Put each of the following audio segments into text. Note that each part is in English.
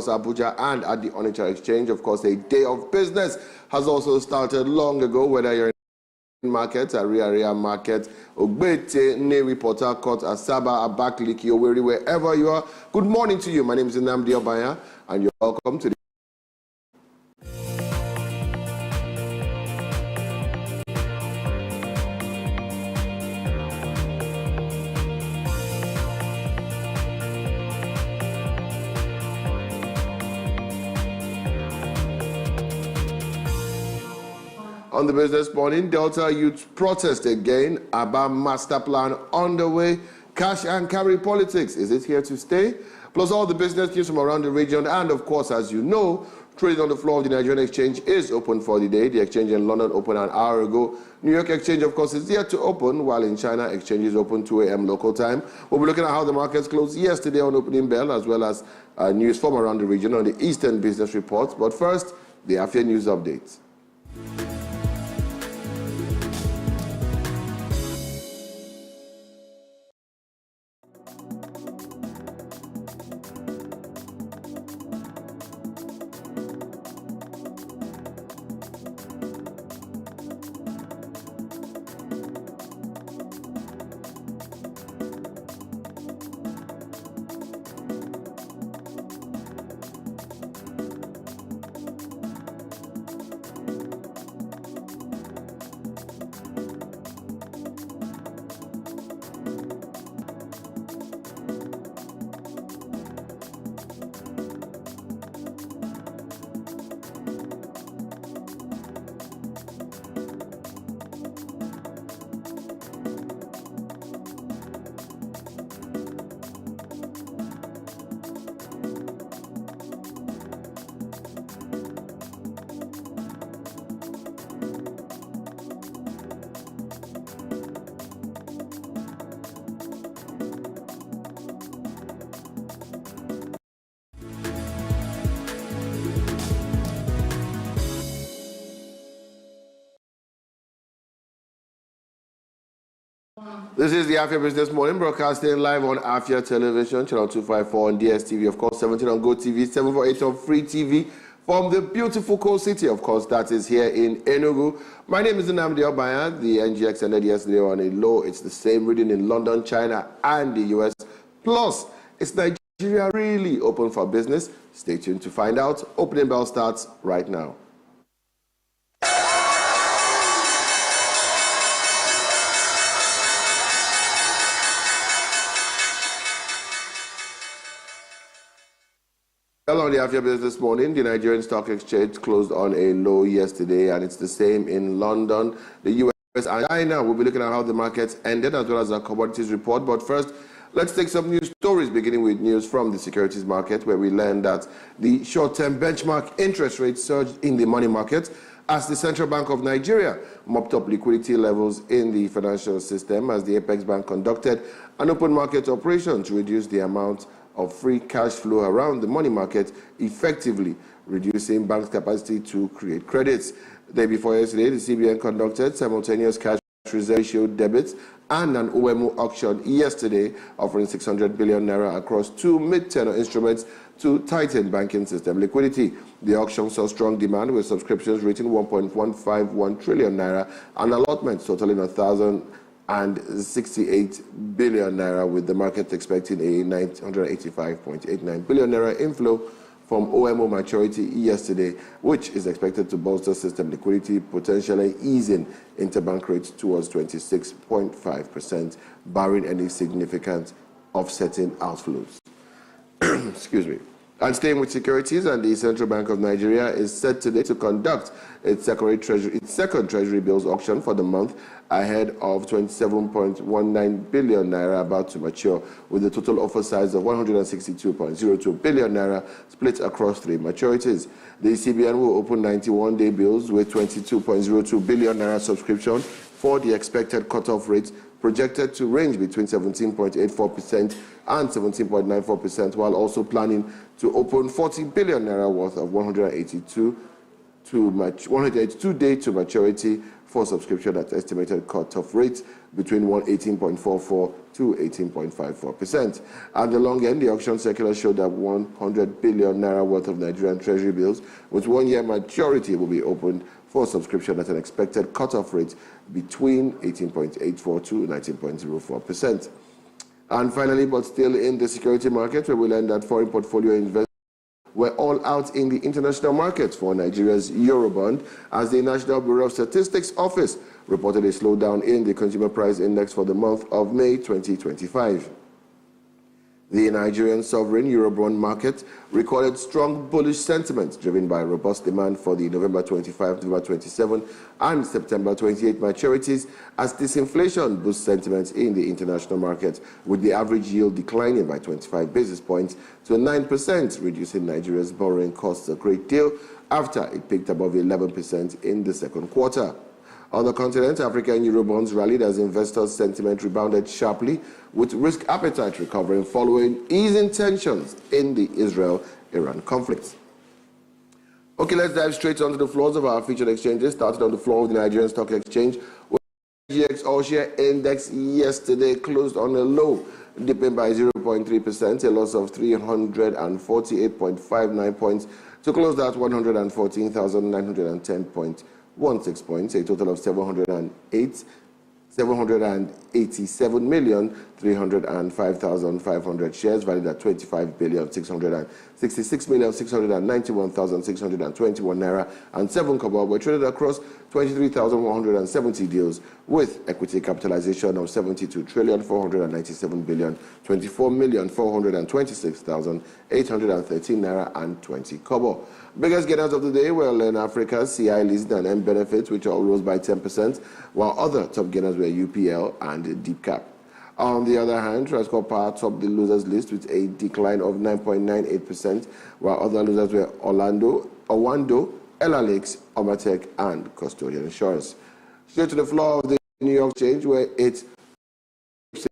Abuja and at the Onitsha Exchange. Of course, a day of business has also started long ago, whether you're in markets, Area Market, Ogbete, Newi, Port Harcourt, Asaba, Abakaliki, Owerri, wherever you are. Good morning to you. My name is Nnamdi Obaya, and you're welcome to the On the business morning, Delta youth protest again about master plan underway. Cash and carry politics, is it here to stay? Plus all the business news from around the region, and of course, as you know, trading on the floor of the Nigerian Exchange is open for the day. The exchange in London opened an hour ago. New York Exchange, of course, is yet to open, while in China, exchange is open 2 a.m. local time. We'll be looking at how the markets closed yesterday on opening bell, as well as news from around the region on the Eastern Business Report. But first, the Afia News Updates. This is the Afia Business Morning, broadcasting live on Afia Television, channel 254 on DSTV, of course, 17 on Go TV, 748 on Free TV, from the beautiful coast city, of course, that is here in Enugu. My name is Nnamdi Obaya. The NGX ended yesterday on a low. It's the same reading in London, China, and the US. Plus, is Nigeria really open for business? Stay tuned to find out. Opening bell starts right now. Hello, on the Afia Business Morning. The Nigerian Stock Exchange closed on a low yesterday, and it's the same in London, the US, and China. We'll be looking at how the markets ended, as well as our commodities report. But first, let's take some news stories, beginning with news from the securities market, where we learned that the short-term benchmark interest rate surged in the money market as the Central Bank of Nigeria mopped up liquidity levels in the financial system, as the Apex Bank conducted an open market operation to reduce the amount of free cash flow around the money market, effectively reducing banks' capacity to create credits. The day before yesterday, the CBN conducted simultaneous cash reserve ratio debits and an OMO auction yesterday, offering 600 billion naira across 2 mid-tenor instruments to tighten banking system liquidity. The auction saw strong demand, with subscriptions reaching 1.151 trillion naira and allotments totaling 1,068 billion naira, with the market expecting a 985.89 billion naira inflow from OMO maturity yesterday, which is expected to bolster system liquidity, potentially easing interbank rates towards 26.5%, barring any significant offsetting outflows. Excuse me. And staying with securities, and the Central Bank of Nigeria is set today to conduct its second Treasury bills auction for the month, ahead of 27.19 billion naira about to mature, with a total offer size of 162.02 billion naira split across 3 maturities. The CBN will open 91-day bills with 22.02 billion naira subscription for the expected cutoff rates, projected to range between 17.84% and 17.94%, while also planning to open 40 billion naira worth of 182-day to maturity for subscription at estimated cut-off rates between 18.44 to 18.54%. At the long end, the auction circular showed that 100 billion naira worth of Nigerian treasury bills with 1-year maturity will be opened for subscription at an expected cut-off rate between 18.84 to 19.04%. And finally, but still in the security market, where we learned that foreign portfolio investors were all out in the international markets for Nigeria's Eurobond, as the National Bureau of Statistics Office reported a slowdown in the consumer price index for the month of May 2025. The Nigerian sovereign Eurobond market recorded strong bullish sentiment driven by robust demand for the November 25, November 27, and September 28 maturities as disinflation boosts sentiment in the international market, with the average yield declining by 25 basis points to 9%, reducing Nigeria's borrowing costs a great deal after it peaked above 11% in the second quarter. On the continent, African Eurobonds rallied as investors' sentiment rebounded sharply, with risk appetite recovering following easing tensions in the Israel-Iran conflict. Okay, let's dive straight onto the floors of our featured exchanges, started on the floor of the Nigerian Stock Exchange, where the GX All-Share Index yesterday closed on a low, dipping by 0.3%, a loss of 348.59 points, to close at 114,910.16 points, a total of 787,305,500 shares, valued at 25,666,691,621 naira and 7 kobo, were traded across 23,170 deals, with equity capitalization of 72,497,000,000, 24,426,813 naira and 20 kobo. Biggest gainers of the day were in Africa, CI, Leasing and M Benefits, which all rose by 10%, while other top gainers were UPL and Deep Cap. On the other hand, Transcorp Power topped the losers list with a decline of 9.98%, while other losers were Owando, Ella Lakes, Omatech, and Custodian Insurance. Straight to the floor of the New York Exchange, where it's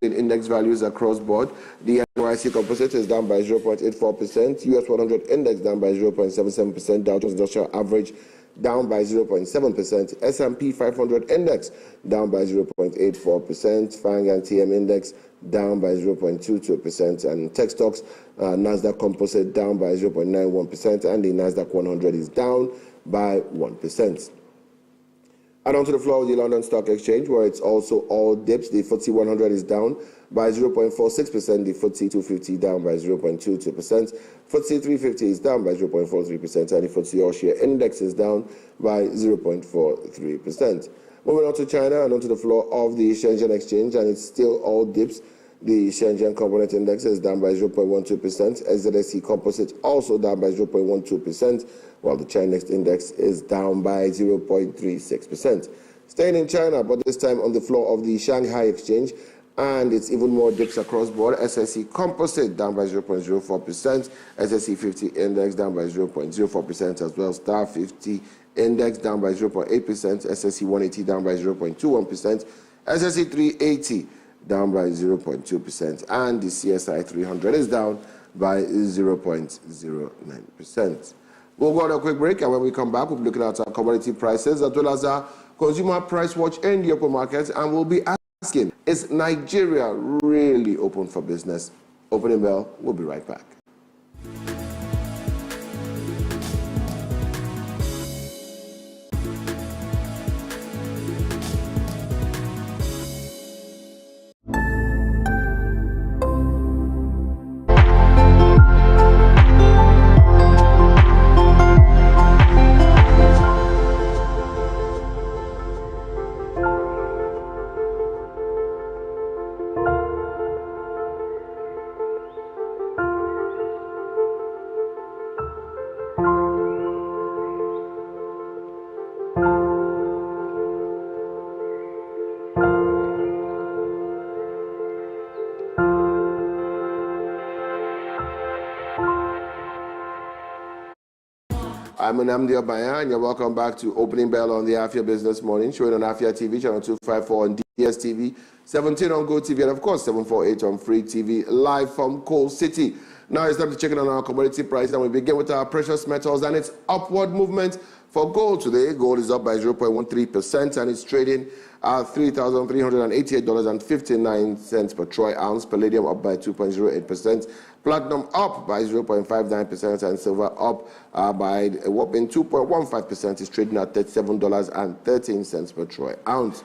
in index values across board. The NYC Composite is down by 0.84%, US 100 Index down by 0.77%, Dow Jones Industrial Average down by 0.7%, S&P 500 Index down by 0.84%, FANG and TM Index down by 0.22%, and tech stocks, Nasdaq Composite down by 0.91%, and the Nasdaq 100 is down by 1%. And onto the floor of the London Stock Exchange, where it's also all dips. The FTSE 100 is down by 0.46%, the FTSE 250 down by 0.22%, FTSE 350 is down by 0.43%, and the FTSE All-Share Index is down by 0.43%. Moving on to China and onto the floor of the Shenzhen Exchange, and it's still all dips. The Shenzhen Component Index is down by 0.12%, SZSE Composite also down by 0.12%, while the China Next Index is down by 0.36%. Staying in China, but this time on the floor of the Shanghai Exchange, and it's even more dips across board. SSE Composite down by 0.04%, SSE 50 Index down by 0.04% as well, Star 50 Index down by 0.8%, SSE 180 down by 0.21%, SSE 380 down by 0.2%, and the CSI 300 is down by 0.09%. We'll go on a quick break, and when we come back, we'll be looking at our commodity prices as well as our consumer price watch in the open market, and we'll be asking, is Nigeria really open for business? Opening bell, we'll be right back. I'm Nnamdi Obaya, and you're welcome back to Opening Bell on the Afia Business Morning, showing on Afia TV, channel 254 on DSTV, 17 on GoTV, and of course 748 on Free TV, live from Coal City. Now it's time to check in on our commodity price, and we begin with our precious metals and its upward movement. For gold today, gold is up by 0.13% and it's trading at $3,388.59 per troy ounce. Palladium up by 2.08%. Platinum up by 0.59% and silver up by a whopping 2.15%. It's trading at $37.13 per troy ounce.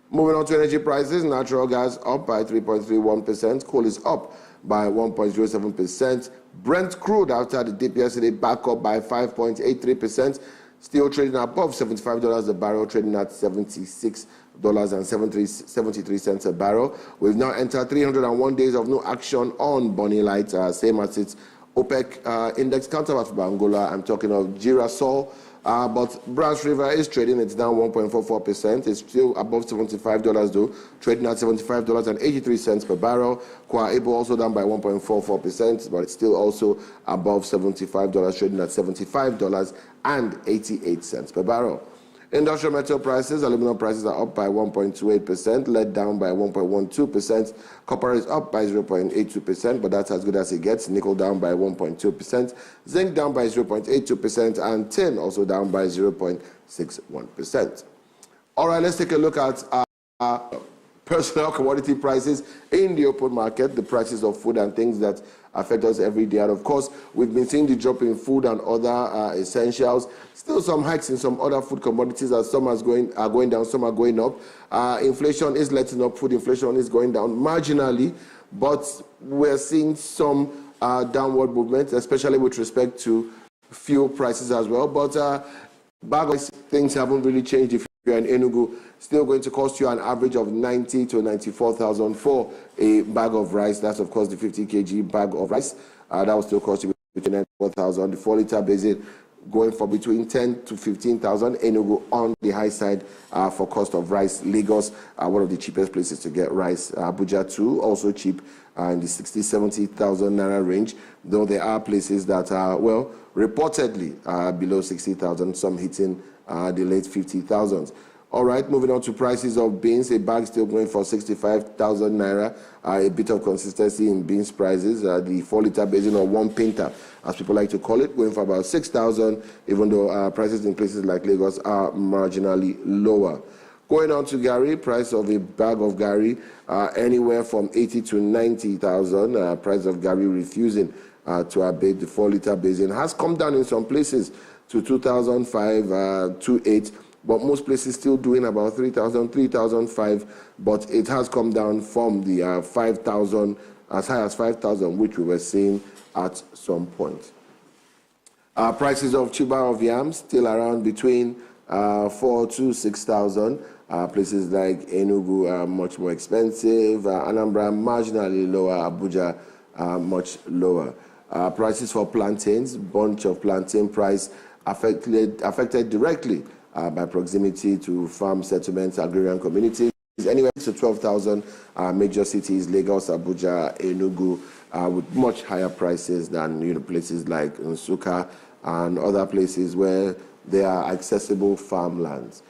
Moving on to energy prices, natural gas up by 3.31%. Coal is up by 1.07%. Brent crude after the dip yesterday back up by 5.83%. Still trading above $75 a barrel, trading at $76.73 a barrel. We've now entered 301 days of no action on Bonny Light, same as its OPEC index counterpart for Angola. I'm talking of Girasol. But Brass River is trading, it's down 1.44%. It's still above $75 though, trading at $75.83 per barrel. Kwa Ebo also down by 1.44%, but it's still also above $75, trading at $75.88 per barrel. Industrial metal prices, aluminum prices are up by 1.28%, lead down by 1.12%, copper is up by 0.82%, but that's as good as it gets. Nickel down by 1.2%, zinc down by 0.82%, and tin also down by 0.61%. All right, let's take a look at personal commodity prices in the open market, the prices of food and things that affect us every day. And of course, we've been seeing the drop in food and other essentials. Still some hikes in some other food commodities, as some are going down, some are going up. Inflation is letting up. Food inflation is going down marginally, but we're seeing some downward movement, especially with respect to fuel prices as well. But bag of things haven't really changed. If you're in Enugu, still going to cost you an average of 90 to 94,000 for a bag of rice. That's of course the 50 kg bag of rice. That will still cost you between 94,000. The 4-liter basin going for between 10 to 15,000. Enugu on the high side for cost of rice. Lagos, one of the cheapest places to get rice. Abuja too, also cheap in the 60, 70,000 naira range. Though there are places that are, well, reportedly below 60,000, some hitting the late 50,000s. All right, moving on to prices of beans. A bag still going for 65,000 naira. A bit of consistency in beans prices. The 4-liter basin, or one pinter, as people like to call it, going for about 6,000, even though prices in places like Lagos are marginally lower. Going on to Gary, price of a bag of Gary, anywhere from 80 to 90,000. Price of Gary refusing to abate. The 4-liter basin has come down in some places to 2,005, 2,800. But most places still doing about 3,000, 3,005. But it has come down from the 5,000, as high as 5,000, which we were seeing at some point. Prices of tuber of yams still around between 4,000 to 6,000. Places like Enugu are much more expensive. Anambra marginally lower. Abuja much lower. Prices for plantains, bunch of plantain price affected directly by proximity to farm settlements, agrarian communities. Anywhere to 12,000 major cities, Lagos, Abuja, Enugu, with much higher prices than places like Nsukka and other places where there are accessible farmlands.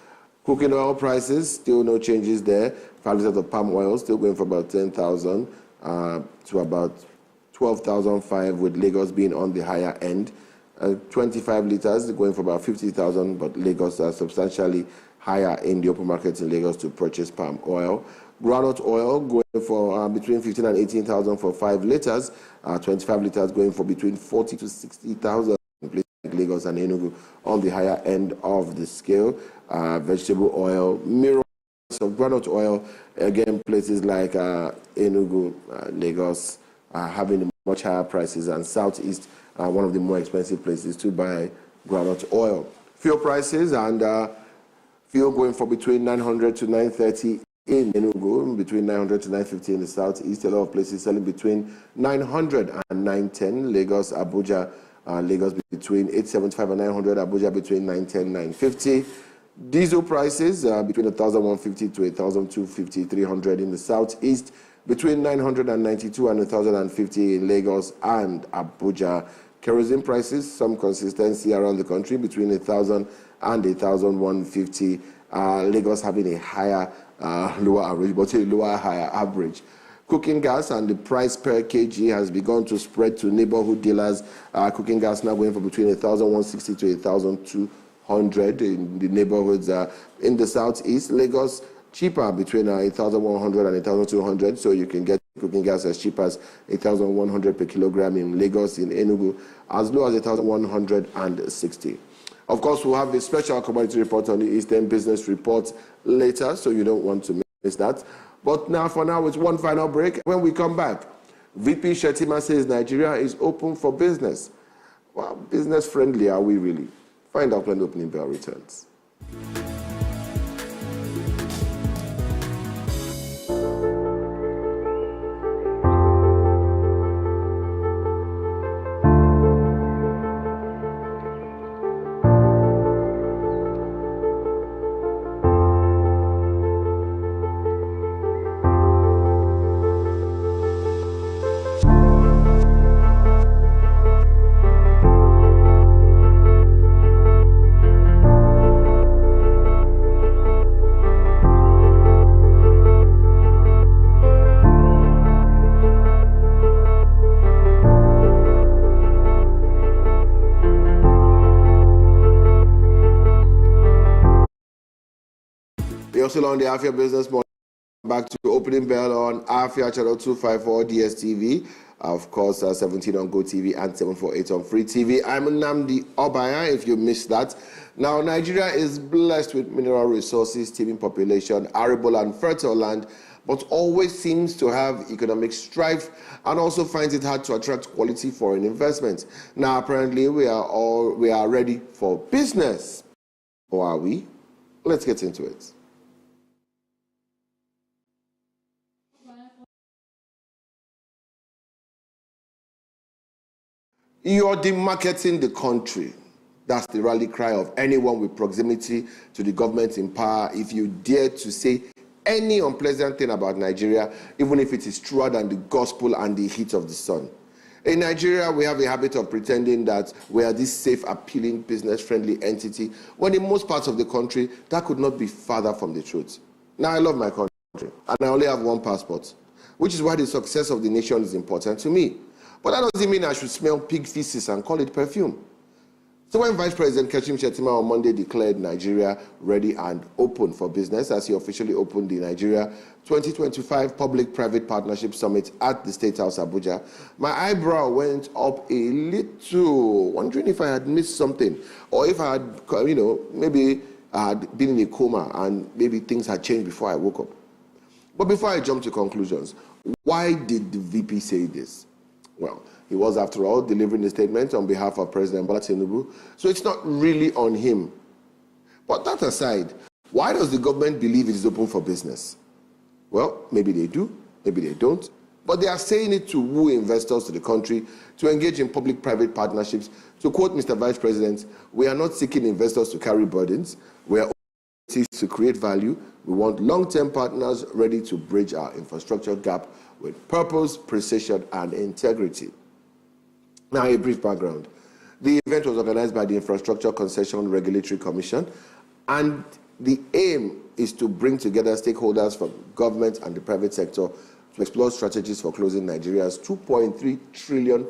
Cooking oil prices, still no changes there. 5 liters of palm oil still going for about 10,000 to about 12,500, with Lagos being on the higher end. 25 liters going for about 50,000, but Lagos are substantially higher in the open market in Lagos to purchase palm oil. Groundnut oil going for between 15,000 and 18,000 for 5 liters. 25 liters going for between 40,000 to 60,000 in places like Lagos and Enugu on the higher end of the scale. Vegetable oil, mirror of groundnut oil, again places like Enugu, Lagos having much higher prices, and Southeast one of the more expensive places to buy groundnut oil. Fuel prices, and fuel going for between 900 to 930 in Enugu, between 900 to 950 in the Southeast. A lot of places selling between 900 and 910. Lagos, Abuja, Lagos between 875 and 900. Abuja between 910 950. Diesel prices between 1,150 to 1,250, 300 in the Southeast. Between 992 and 1,050 in Lagos and Abuja. Kerosene prices, some consistency around the country, between 1,000 and 1,150. Lagos having a higher, lower average, but a lower, higher average. Cooking gas and the price per kg has begun to spread to neighborhood dealers. Cooking gas now going for between 1,160 to 1,200 in the neighborhoods. In the southeast, Lagos, cheaper between 1,100 and 1,200. So you can get cooking gas as cheap as 1,100 per kilogram in Lagos, in Enugu, as low as 1,160. Of course, we'll have a special commodity report on the Eastern Business Report later, so you don't want to miss that. But now, for now, it's one final break. When we come back, VP Shettima says Nigeria is open for business. Well, business friendly are we really? Find out when the opening bell returns. You're still on the Afia Business Morning. Back to opening bell on Afia channel 254 DSTV. Of course, 17 on GoTV and 748 on Free TV. I'm Nnamdi Obaya, if you missed that. Now, Nigeria is blessed with mineral resources, teeming population, arable and fertile land, but always seems to have economic strife and also finds it hard to attract quality foreign investment. Now, apparently, we are ready for business. Or are we? Let's get into it. You're demarketing the country. That's the rally cry of anyone with proximity to the government in power. If you dare to say any unpleasant thing about Nigeria, even if it is truer than the gospel and the heat of the sun. In Nigeria, we have a habit of pretending that we are this safe, appealing, business-friendly entity, when in most parts of the country, that could not be farther from the truth. Now, I love my country, and I only have one passport, which is why the success of the nation is important to me. But that doesn't mean I should smell pig feces and call it perfume. So when Vice President Kashim Shettima on Monday declared Nigeria ready and open for business, as he officially opened the Nigeria 2025 Public-Private Partnership Summit at the State House, Abuja, my eyebrow went up a little, wondering if I had missed something, or if I had, maybe I had been in a coma and maybe things had changed before I woke up. But before I jump to conclusions, why did the VP say this? Well, he was, after all, delivering a statement on behalf of President Bola Tinubu, so it's not really on him. But that aside, why does the government believe it is open for business? Well, maybe they do, maybe they don't, but they are saying it to woo investors to the country, to engage in public-private partnerships. To quote Mr. Vice President, we are not seeking investors to carry burdens, we are to create value. We want long-term partners ready to bridge our infrastructure gap with purpose, precision, and integrity. Now, a brief background. The event was organized by the Infrastructure Concession Regulatory Commission, and the aim is to bring together stakeholders from government and the private sector to explore strategies for closing Nigeria's $2.3 trillion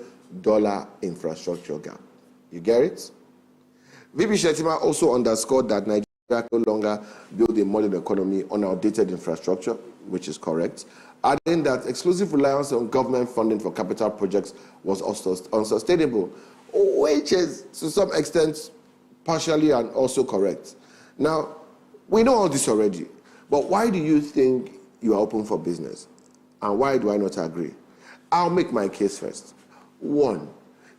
infrastructure gap. You get it? VP Shettima also underscored that Nigeria no longer build a modern economy on outdated infrastructure, which is correct, adding that exclusive reliance on government funding for capital projects was also unsustainable, which is to some extent partially and also correct. Now, we know all this already, but why do you think you are open for business? And why do I not agree? I'll make my case first. One,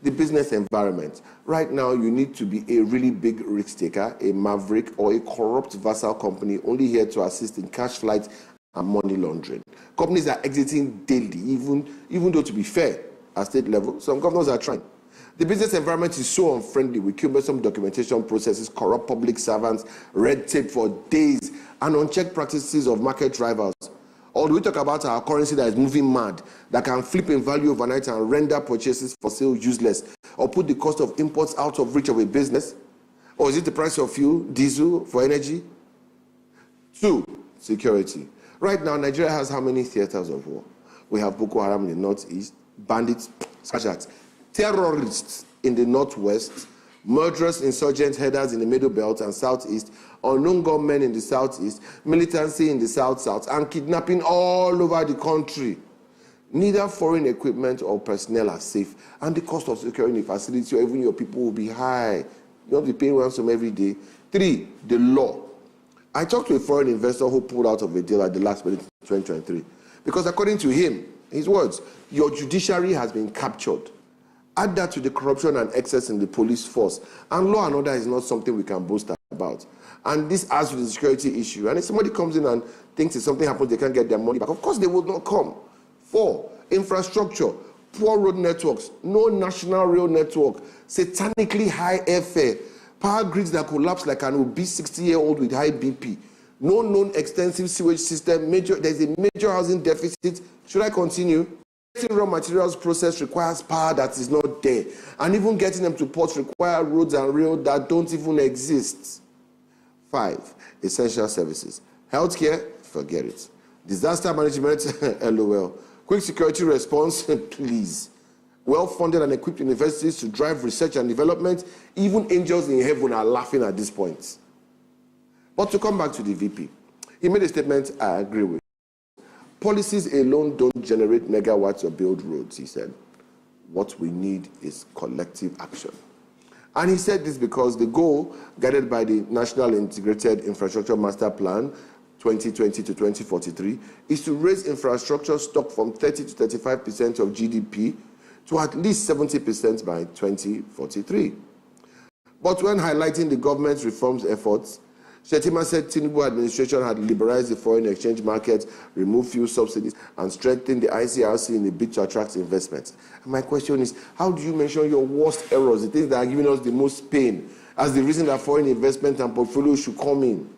the business environment. Right now, you need to be a really big risk taker, a maverick, or a corrupt vassal company only here to assist in cash flights and money laundering. Companies are exiting daily, even though, to be fair, at state level, some governors are trying. The business environment is so unfriendly with cumbersome documentation processes, corrupt public servants, red tape for days, and unchecked practices of market rivals. Or do we talk about our currency that is moving mad, that can flip in value overnight and render purchases for sale useless, or put the cost of imports out of reach of a business? Or is it the price of fuel, diesel, for energy? Two, security. Right now, Nigeria has how many theaters of war? We have Boko Haram in the northeast, bandits, terrorists in the northwest, murderous insurgent headers in the middle belt and southeast, unknown gunmen in the southeast, militancy in the south-south, and kidnapping all over the country. Neither foreign equipment or personnel are safe, and the cost of securing the facility or even your people will be high. You have to pay ransom every day. 3, the law. I talked to a foreign investor who pulled out of a deal at the last minute in 2023 because according to him, his words, your judiciary has been captured. Add that to the corruption and excess in the police force, and law and order is not something we can boast about. And this adds to the security issue. And if somebody comes in and thinks if something happens, they can't get their money back, of course they will not come. 4, infrastructure, poor road networks, no national rail network, satanically high airfare, power grids that collapse like an obese 60-year-old with high BP, no known extensive sewage system, there's a major housing deficit. Should I continue? Getting raw materials processed requires power that is not there. And even getting them to ports require roads and rail that don't even exist. 5, essential services. Healthcare, forget it. Disaster management, LOL. Quick security response, please. Well-funded and equipped universities to drive research and development. Even angels in heaven are laughing at this point. But to come back to the VP, he made a statement I agree with. Policies alone don't generate megawatts or build roads, he said. What we need is collective action. And he said this because the goal guided by the National Integrated Infrastructure Master Plan 2020 to 2043 is to raise infrastructure stock from 30 to 35% of GDP to at least 70% by 2043. But when highlighting the government's reforms efforts, Shettima said Tinubu administration had liberalized the foreign exchange market, removed fuel subsidies, and strengthened the ICRC in the bid to attract investments. And my question is, how do you mention your worst errors, the things that are giving us the most pain, as the reason that foreign investment and portfolio should come in?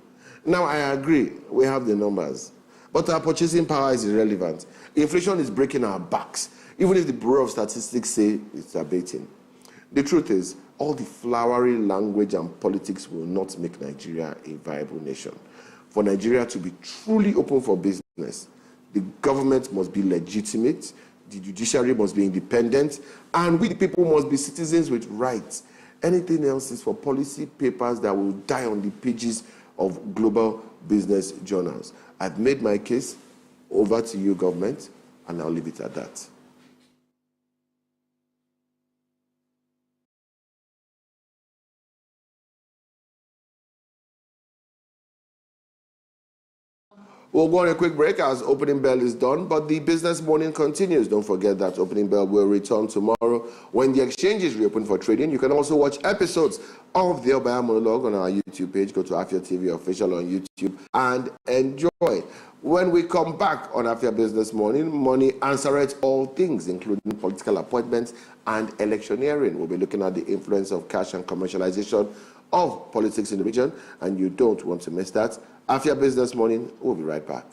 Now, I agree, we have the numbers, but our purchasing power is irrelevant. Inflation is breaking our backs, even if the Bureau of Statistics say it's abating. The truth is, all the flowery language and politics will not make Nigeria a viable nation. For Nigeria to be truly open for business, the government must be legitimate, the judiciary must be independent, and we the people must be citizens with rights. Anything else is for policy papers that will die on the pages of global business journals. I've made my case. Over to you, government, and I'll leave it at that. We'll go on a quick break as opening bell is done, but the business morning continues. Don't forget that opening bell will return tomorrow when the exchange is reopened for trading. You can also watch episodes of the Obaya Monologue on our YouTube page. Go to Afia TV official on YouTube and enjoy. When we come back on Afia Business Morning, Money answers all things, including political appointments and electioneering. We'll be looking at the influence of cash and commercialization of politics in the region, and you don't want to miss that. Afia Business Morning, we'll be right back.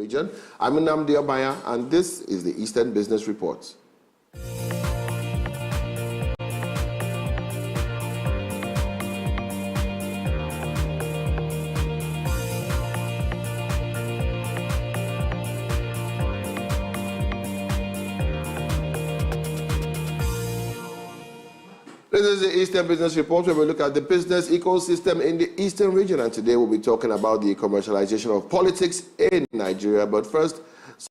Region. I'm Nnamdi Obaya, and this is the Eastern Business Report. This is the Eastern Business Report, where we look at the business ecosystem in the Eastern region, and today we'll be talking about the commercialization of politics in Nigeria. But first,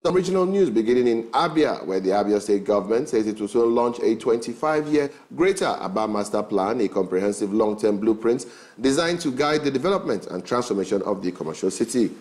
some regional news beginning in Afia, where the Afia state government says it will soon launch a 25-year Greater Aba Master Plan, a comprehensive long-term blueprint designed to guide the development and transformation of the commercial city.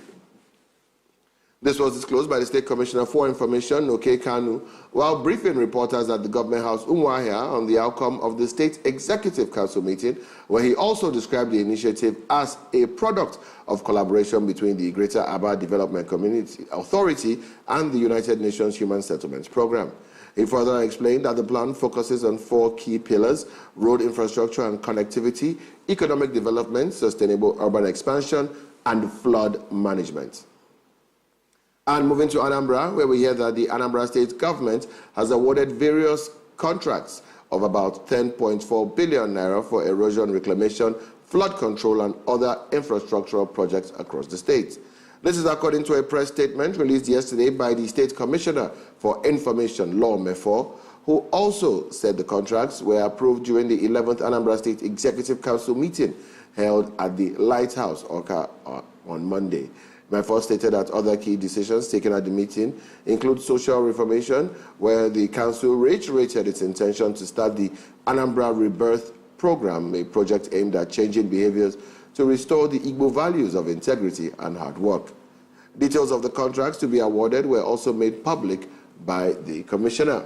This was disclosed by the State Commissioner for Information, Noke Kanu, while briefing reporters at the Government House, Umuahia, on the outcome of the State Executive Council meeting, where he also described the initiative as a product of collaboration between the Greater Aba Development Community Authority and the United Nations Human Settlements Program. He further explained that the plan focuses on 4 key pillars: road infrastructure and connectivity, economic development, sustainable urban expansion, and flood management. And moving to Anambra, where we hear that the Anambra State government has awarded various contracts of about 10.4 billion naira for erosion reclamation, flood control, and other infrastructural projects across the state. This is according to a press statement released yesterday by the State Commissioner for Information, Law Mefor, who also said the contracts were approved during the 11th Anambra State Executive Council meeting held at the Lighthouse, Oka, on Monday. Mefor stated that other key decisions taken at the meeting include social reformation, where the council reiterated its intention to start the Anambra Rebirth Program, a project aimed at changing behaviors to restore the Igbo values of integrity and hard work. Details of the contracts to be awarded were also made public by the commissioner.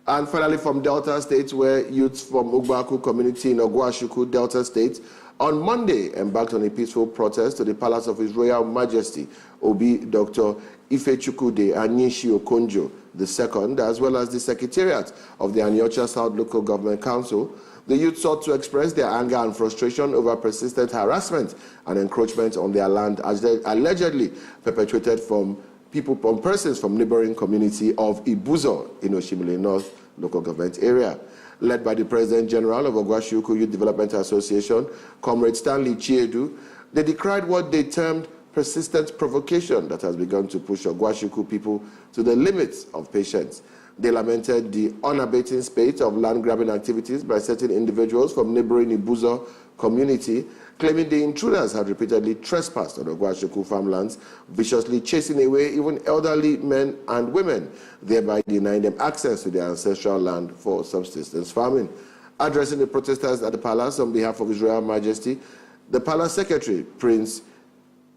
And finally, from Delta State, where youths from Ugbaku community in Ogwashuku, Delta State, on Monday embarked on a peaceful protest to the Palace of His Royal Majesty, Obi Dr. Ifechukwude Anyishi Okonjo II, as well as the Secretariat of the Anyocha South Local Government Council. The youth sought to express their anger and frustration over persistent harassment and encroachment on their land, as they allegedly perpetrated from persons from neighboring community of Ibuzo in Oshimile North Local Government Area. Led by the President General of Ogwashuku Youth Development Association, Comrade Stanley Chiedu, they decried what they termed persistent provocation that has begun to push Ogwashuku people to the limits of patience. They lamented the unabating spate of land-grabbing activities by certain individuals from neighboring Ibuzo community, claiming the intruders had repeatedly trespassed on Ogwashuku farmlands, viciously chasing away even elderly men and women, thereby denying them access to their ancestral land for subsistence farming. Addressing the protesters at the palace on behalf of His Royal Majesty, the palace secretary, Prince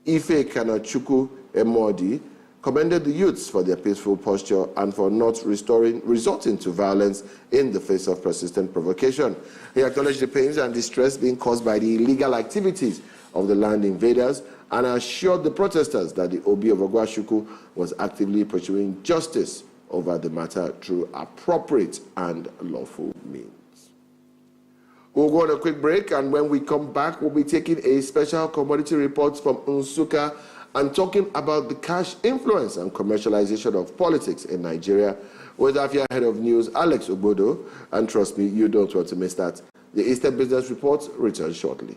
Ife Kanachuku Emodi, commended the youths for their peaceful posture and for not resorting to violence in the face of persistent provocation. He acknowledged the pains and distress being caused by the illegal activities of the land invaders and assured the protesters that the Obi of Ogwashuku was actively pursuing justice over the matter through appropriate and lawful means. We'll go on a quick break, and when we come back, we'll be taking a special commodity report from Nsukka and talking about the cash influence and commercialization of politics in Nigeria with Afia Head of News, Alex Ogbodo. And trust me, you don't want to miss that. The Eastern Business Report returns shortly.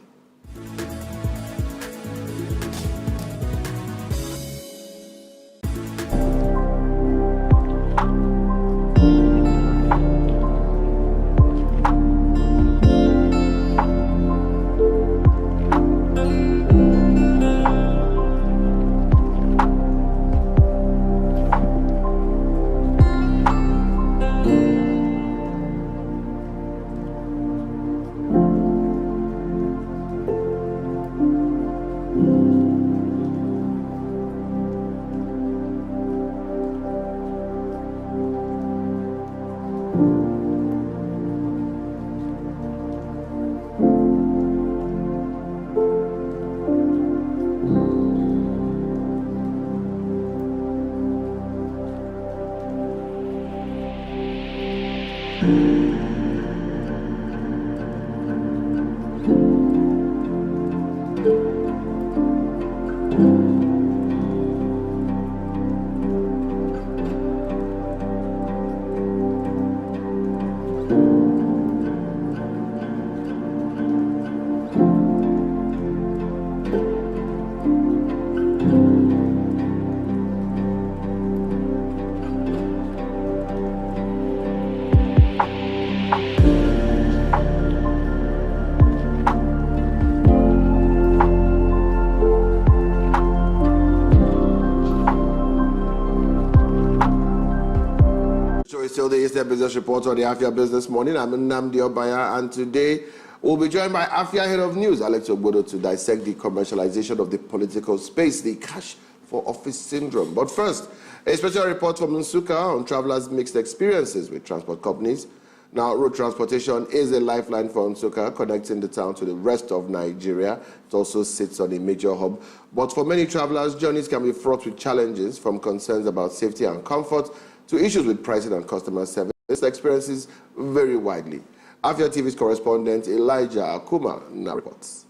Still the Eastern Business Report on the Afia Business Morning. I'm Nnamdi Obaya, and today we'll be joined by Afia Head of News, Alex Ogbodo, to dissect the commercialization of the political space, the cash for office syndrome. But first, a special report from Nsukka on travelers' mixed experiences with transport companies. Now, road transportation is a lifeline for Nsukka, connecting the town to the rest of Nigeria. It also sits on a major hub. But for many travelers, journeys can be fraught with challenges, from concerns about safety and comfort to issues with pricing and customer service. Experiences vary widely. Afia TV's correspondent Elijah Akuma now reports.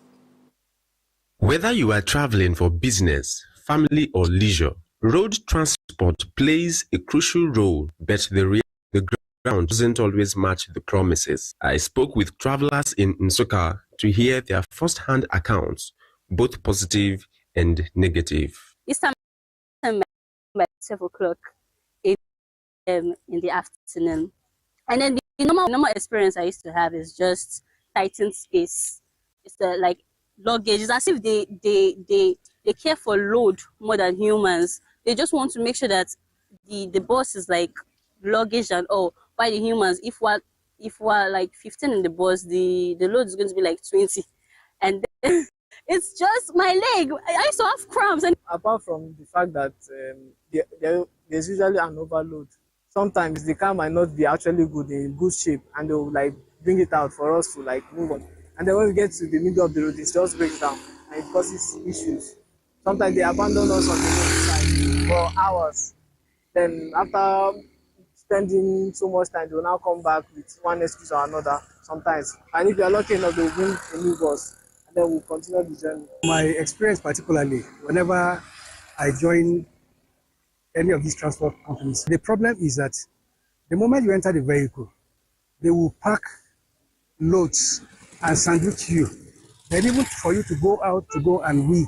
Whether you are traveling for business, family, or leisure, road transport plays a crucial role, but the ground doesn't always match the promises. I spoke with travelers in Nsukka to hear their first-hand accounts, both positive and negative. This time by 12 o'clock in the afternoon. And then the normal experience I used to have is just tightened space. It's like luggage. It's as if they care for load more than humans. They just want to make sure that the bus is like luggage and all. By the humans, if we're like 15 in the bus, the load is going to be like 20. And then it's just my leg. I used to have cramps. And apart from the fact that there's usually an overload, sometimes the car might not be actually good, in good shape, and they'll like bring it out for us to like move on. And then when we get to the middle of the road, it just breaks down and it causes issues. Sometimes they abandon us on the roadside for hours. Then after spending so much time, they'll now come back with one excuse or another sometimes. And if you're lucky enough, they'll bring a new bus, and then we'll continue the journey. My experience particularly, whenever I join any of these transport companies, the problem is that the moment you enter the vehicle, they will pack loads and sandwich you. Then even for you to go out to go and wee,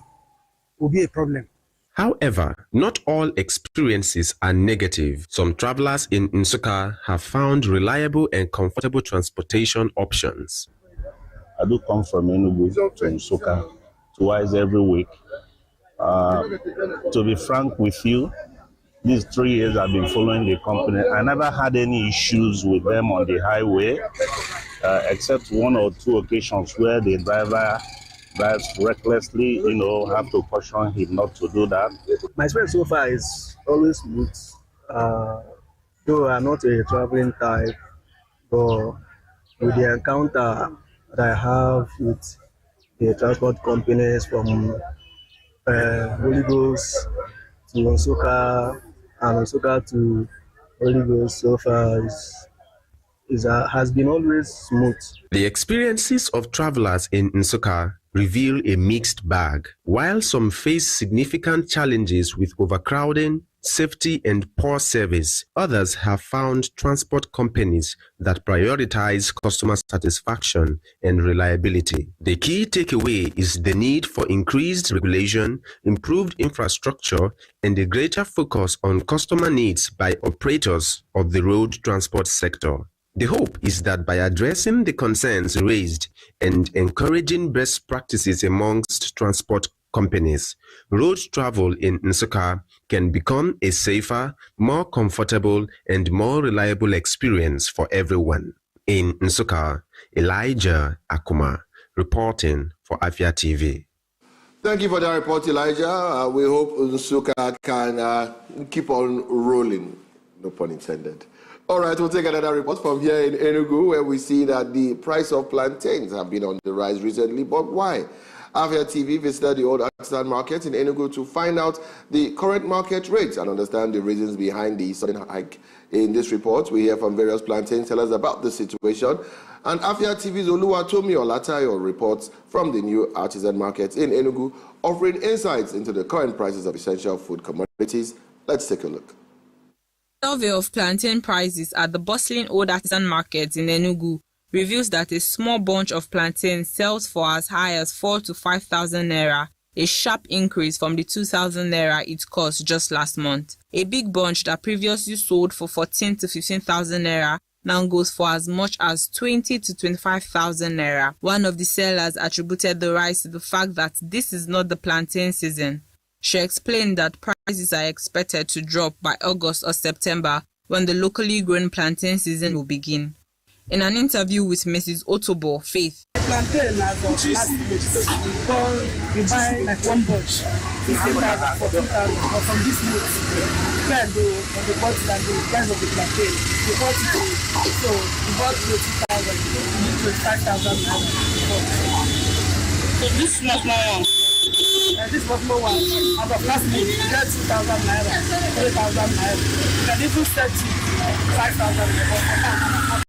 will be a problem. However, not all experiences are negative. Some travelers in Nsukka have found reliable and comfortable transportation options. I do come from Enugu to Nsukka twice every week. To be frank with you, these 3 years I've been following the company. I never had any issues with them on the highway, except 1 or 2 occasions where the driver drives recklessly, have to caution him not to do that. My experience so far is always smooth. Though I'm not a traveling type, but with the encounter that I have with the transport companies from Holy Ghost to Nsukka and Nsukka to Holy Ghost so far has been always smooth. The experiences of travelers in Nsukka reveal a mixed bag. While some face significant challenges with overcrowding, safety, and poor service, others have found transport companies that prioritize customer satisfaction and reliability. The key takeaway is the need for increased regulation, improved infrastructure, and a greater focus on customer needs by operators of the road transport sector. The hope is that by addressing the concerns raised and encouraging best practices amongst transport companies, road travel in Nsukka can become a safer, more comfortable, and more reliable experience for everyone. In Nsukka, Elijah Akuma, reporting for Afia TV. Thank you for that report, Elijah. We hope Nsukka can keep on rolling. No pun intended. All right, we'll take another report from here in Enugu, where we see that the price of plantains have been on the rise recently. But why? Afia TV visited the old artisan market in Enugu to find out the current market rates and understand the reasons behind the sudden hike. In this report, we hear from various plantain sellers about the situation. And Afia TV's Oluwatomi Olatayo reports from the new artisan market in Enugu, offering insights into the current prices of essential food commodities. Let's take a look. Survey of plantain prices at the bustling old artisan market in Enugu reveals that a small bunch of plantain sells for as high as 4,000 to 5,000 naira, a sharp increase from the 2,000 naira it cost just last month. A big bunch that previously sold for 14,000 to 15,000 naira now goes for as much as 20,000 to 25,000 naira. One of the sellers attributed the rise to the fact that this is not the plantain season. She explained that prices are expected to drop by August or September when the locally grown plantain season will begin. In an interview with Mrs. Otobo Faith, plantain as of last week, we buy like one bunch, 15,000, 14,000, but from this week, depend on the quality and the price of the plantain, the quantity, so we bought 20,000, we need 25,000 naira. So this small one? This was more one. As of last week, we get 2,000 naira, 3,000 naira. You can even set it 5,000 naira.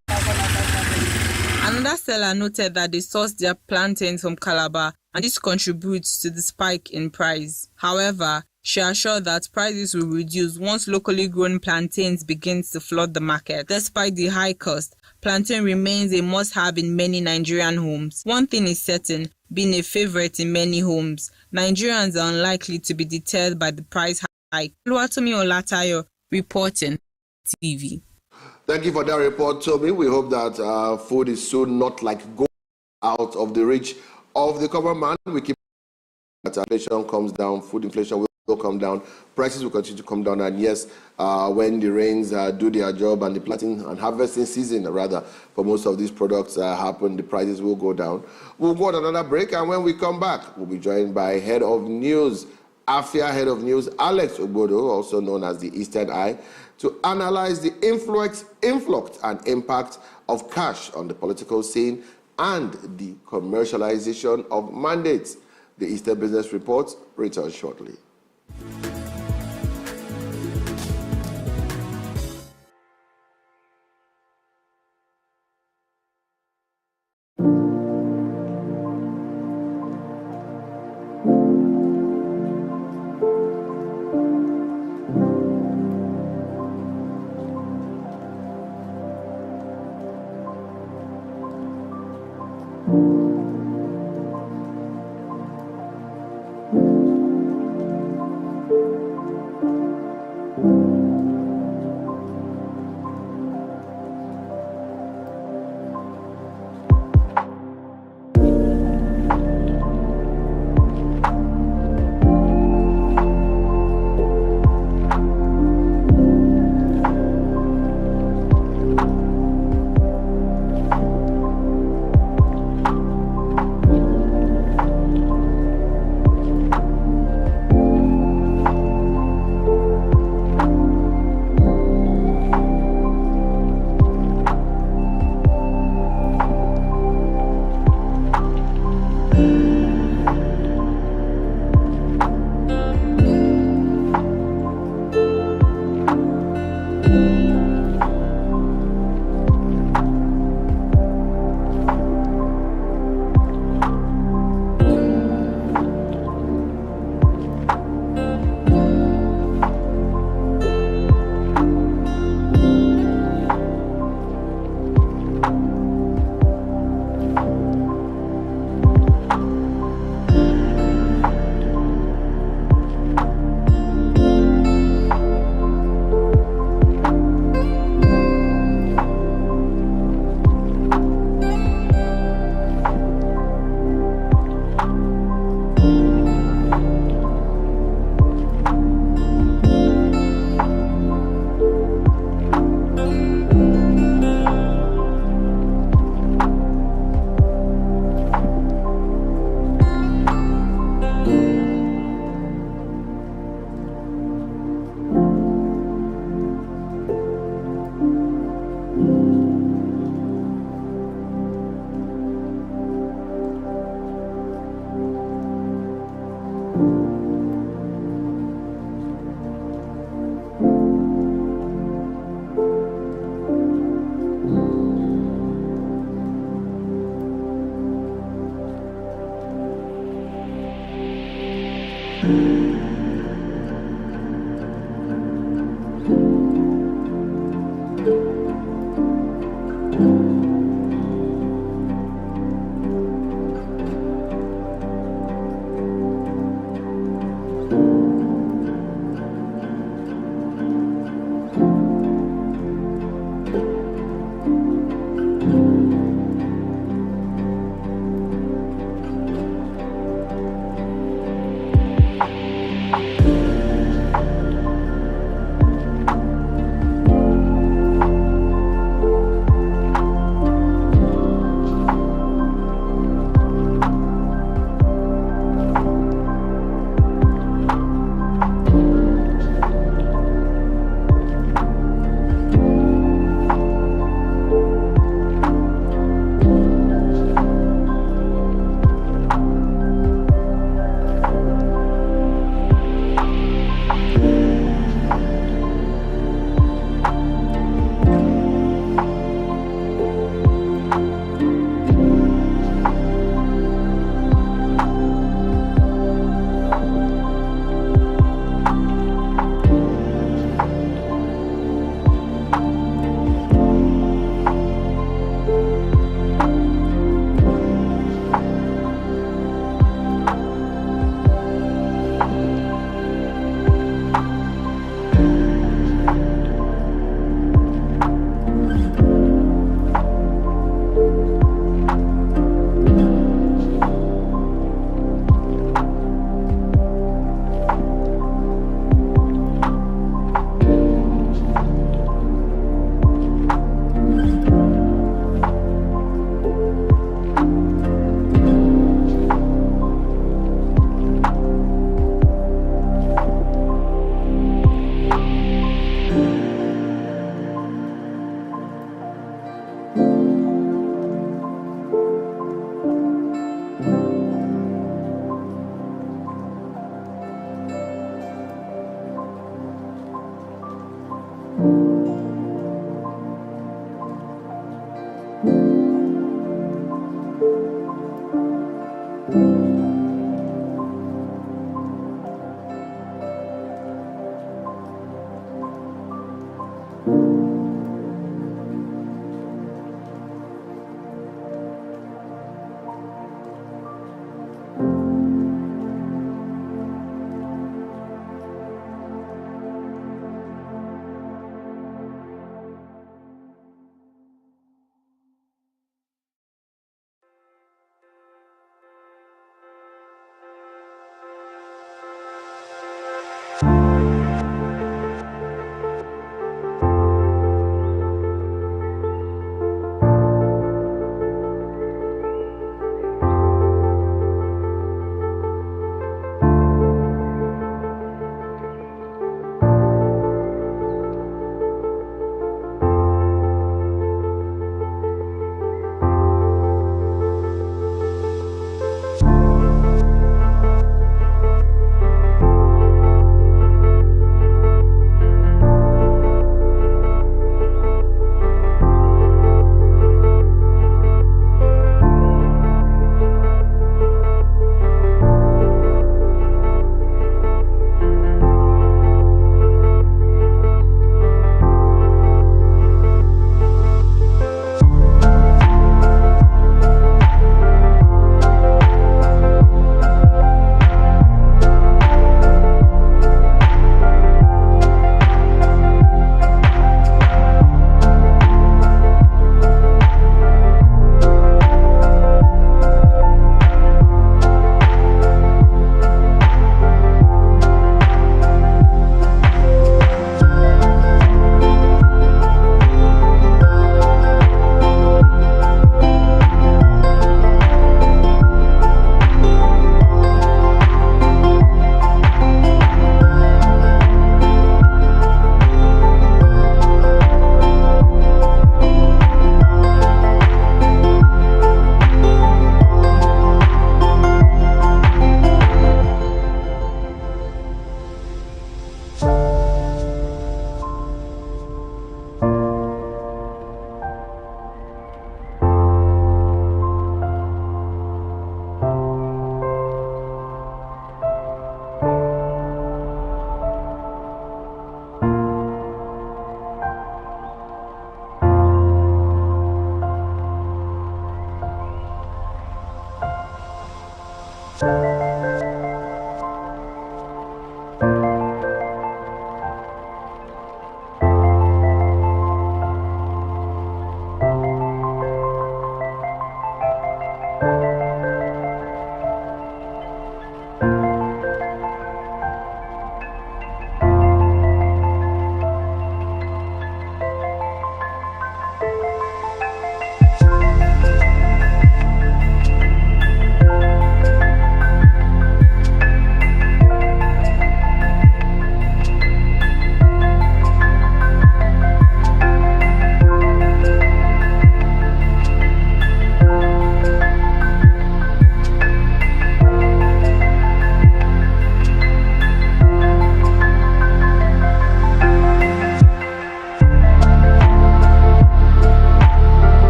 Another seller noted that they source their plantains from Calabar, and this contributes to the spike in price. However, she assured that prices will reduce once locally grown plantains begins to flood the market. Despite the high cost, plantain remains a must-have in many Nigerian homes. One thing is certain, being a favorite in many homes, Nigerians are unlikely to be deterred by the price hike. Oluwatomi Olatayo, reporting TV. Thank you for that report, Toby. We hope that food is soon not like go out of the reach of the common man. We keep that inflation comes down, food inflation will come down, prices will continue to come down, and yes, when the rains do their job and the planting and harvesting season, rather, for most of these products happen, the prices will go down. We'll go on another break, and when we come back, we'll be joined by Head of News, Afia Head of News, Alex Ogbodo, also known as the Eastern Eye, to analyze the influx and impact of cash on the political scene and the commercialization of mandates. The Eastern Business Report returns shortly.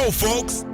go, folks.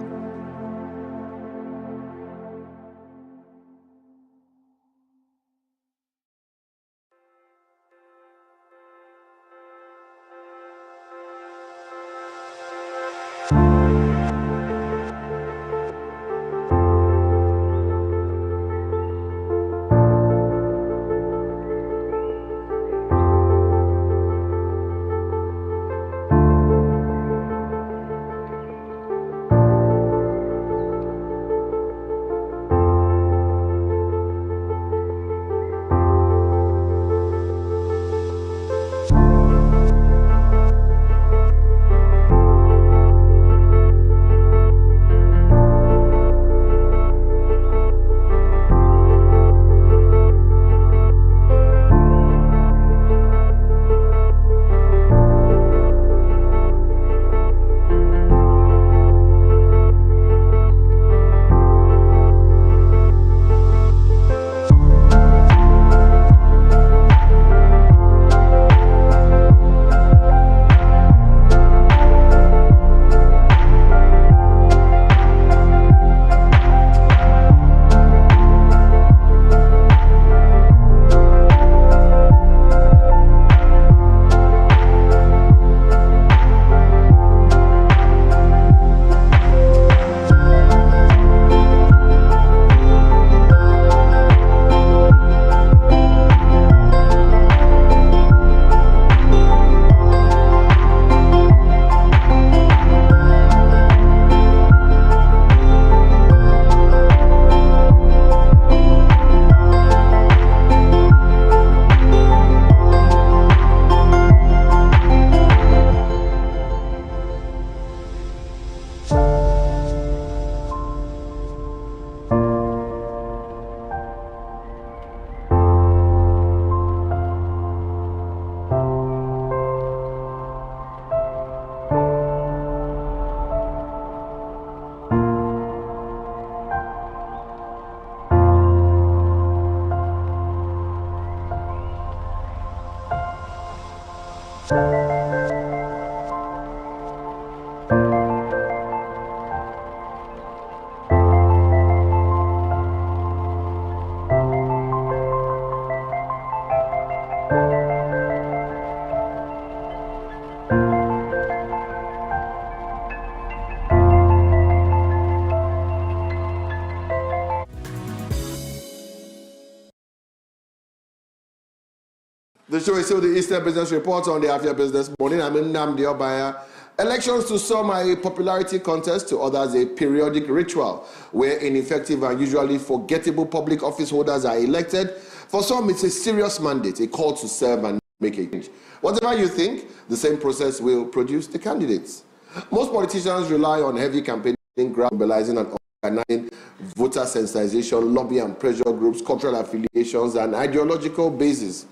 The show is still the Eastern Business Report on the Afia Business Morning. I'm in Nnamdi Obaya. Elections to some are a popularity contest, to others a periodic ritual where ineffective and usually forgettable public office holders are elected. For some, it's a serious mandate, a call to serve and make a change. Whatever you think, the same process will produce the candidates. Most politicians rely on heavy campaigning, mobilizing and organizing voter sensitization, lobby and pressure groups, cultural affiliations, and ideological bases.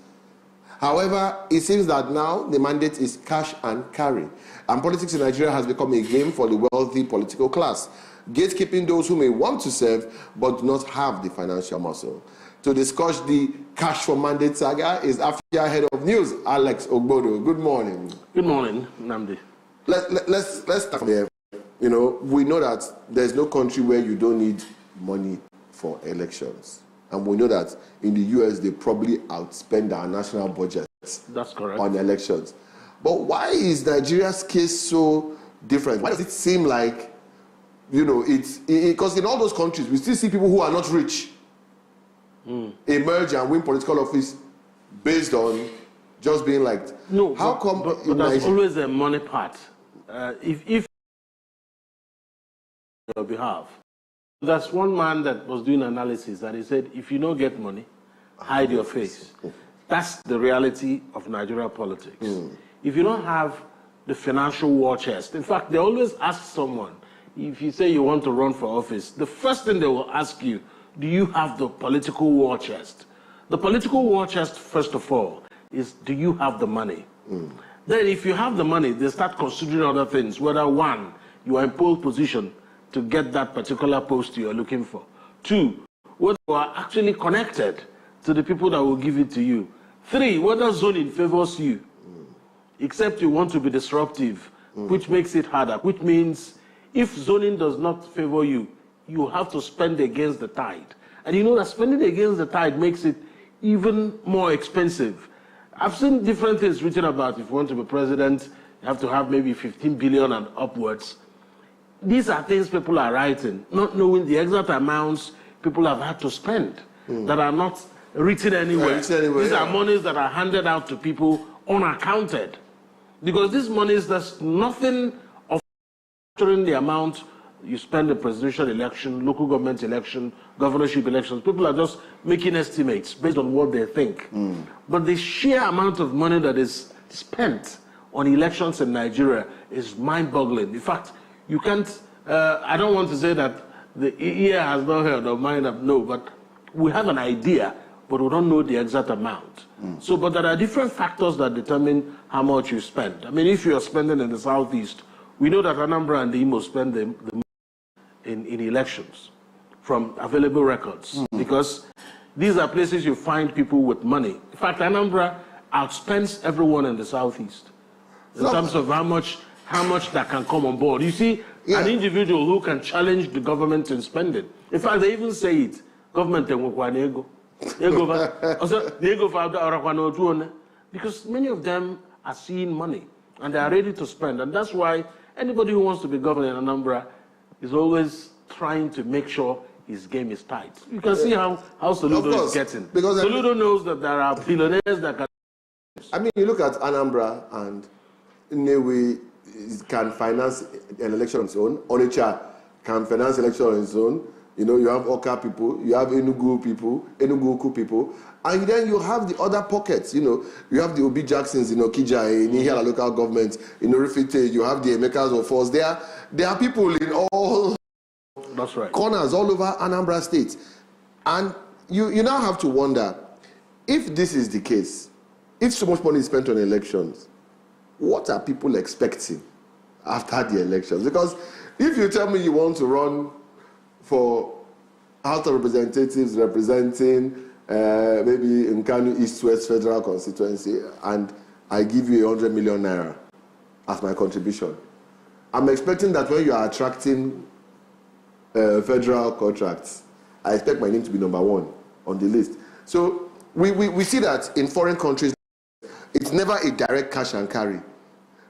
However, it seems that now the mandate is cash and carry, and politics in Nigeria has become a game for the wealthy political class, gatekeeping those who may want to serve but do not have the financial muscle. To discuss the cash for mandate saga is Afia Head of News, Alex Ogbodo. Good morning. Good morning, Nnamdi. Let's start from here. You know, we know that there's no country where you don't need money for elections. And we know that in the US, they probably outspend our national budgets. That's correct. On elections. But why is Nigeria's case so different? Why does it seem like, you know, because in all those countries, we still see people who are not rich emerge and win political office based on just being like, no, how come? But there's always a money part. If on your behalf, there's one man that was doing analysis and he said, if you don't get money, hide your face. That's the reality of Nigeria politics. If you don't have the financial war chest, in fact, they always ask someone, if you say you want to run for office, the first thing they will ask you, do you have the political war chest? The political war chest, first of all, is do you have the money? Then if you have the money, they start considering other things, whether one, you are in pole position to get that particular post you're looking for. Two, whether you are actually connected to the people that will give it to you. Three, whether zoning favors you, except you want to be disruptive, which makes it harder, which means if zoning does not favor you, you have to spend against the tide. And you know that spending against the tide makes it even more expensive. I've seen different things written about if you want to be president, you have to have maybe 15 billion and upwards. These are things people are writing, not knowing the exact amounts people have had to spend that are not written anywhere. These are monies that are handed out to people unaccounted. Because these monies, there's nothing of the amount you spend the presidential election, local government election, governorship elections. People are just making estimates based on what they think. But the sheer amount of money that is spent on elections in Nigeria is mind-boggling. In fact, you can't, I don't want to say that the ear has not heard or mind have no, but we have an idea, but we don't know the exact amount. So, but there are different factors that determine how much you spend. I mean, if you are spending in the southeast, we know that Anambra and the Imo spend the money in elections from available records, because these are places you find people with money. In fact, Anambra outspends everyone in the southeast in terms of how much that can come on board. You see, an individual who can challenge the government in spending. In fact, they even say it, government because many of them are seeing money and they are ready to spend. And that's why anybody who wants to be governor in Anambra is always trying to make sure his game is tight. You can see how Soludo is getting. Because Soludo knows that there are billionaires that can... I mean, you look at Anambra and Nnewi can finance an election on its own. Onitsha can finance election on its own. You know, you have Oka people, you have Enugu people, Enugu people, and then you have the other pockets. You know, you have the Obi Jacksons in Okija, in Ihiala local government, in Orifite, you have the Emekas of Force. There are people in all corners all over Anambra State. And you now have to wonder, if this is the case, if so much money is spent on elections, what are people expecting after the elections? Because if you tell me you want to run for House of Representatives representing maybe Nkanu East-West Federal Constituency, and I give you 100 million naira as my contribution, I'm expecting that when you are attracting federal contracts, I expect my name to be number one on the list. So we see that in foreign countries, it's never a direct cash and carry.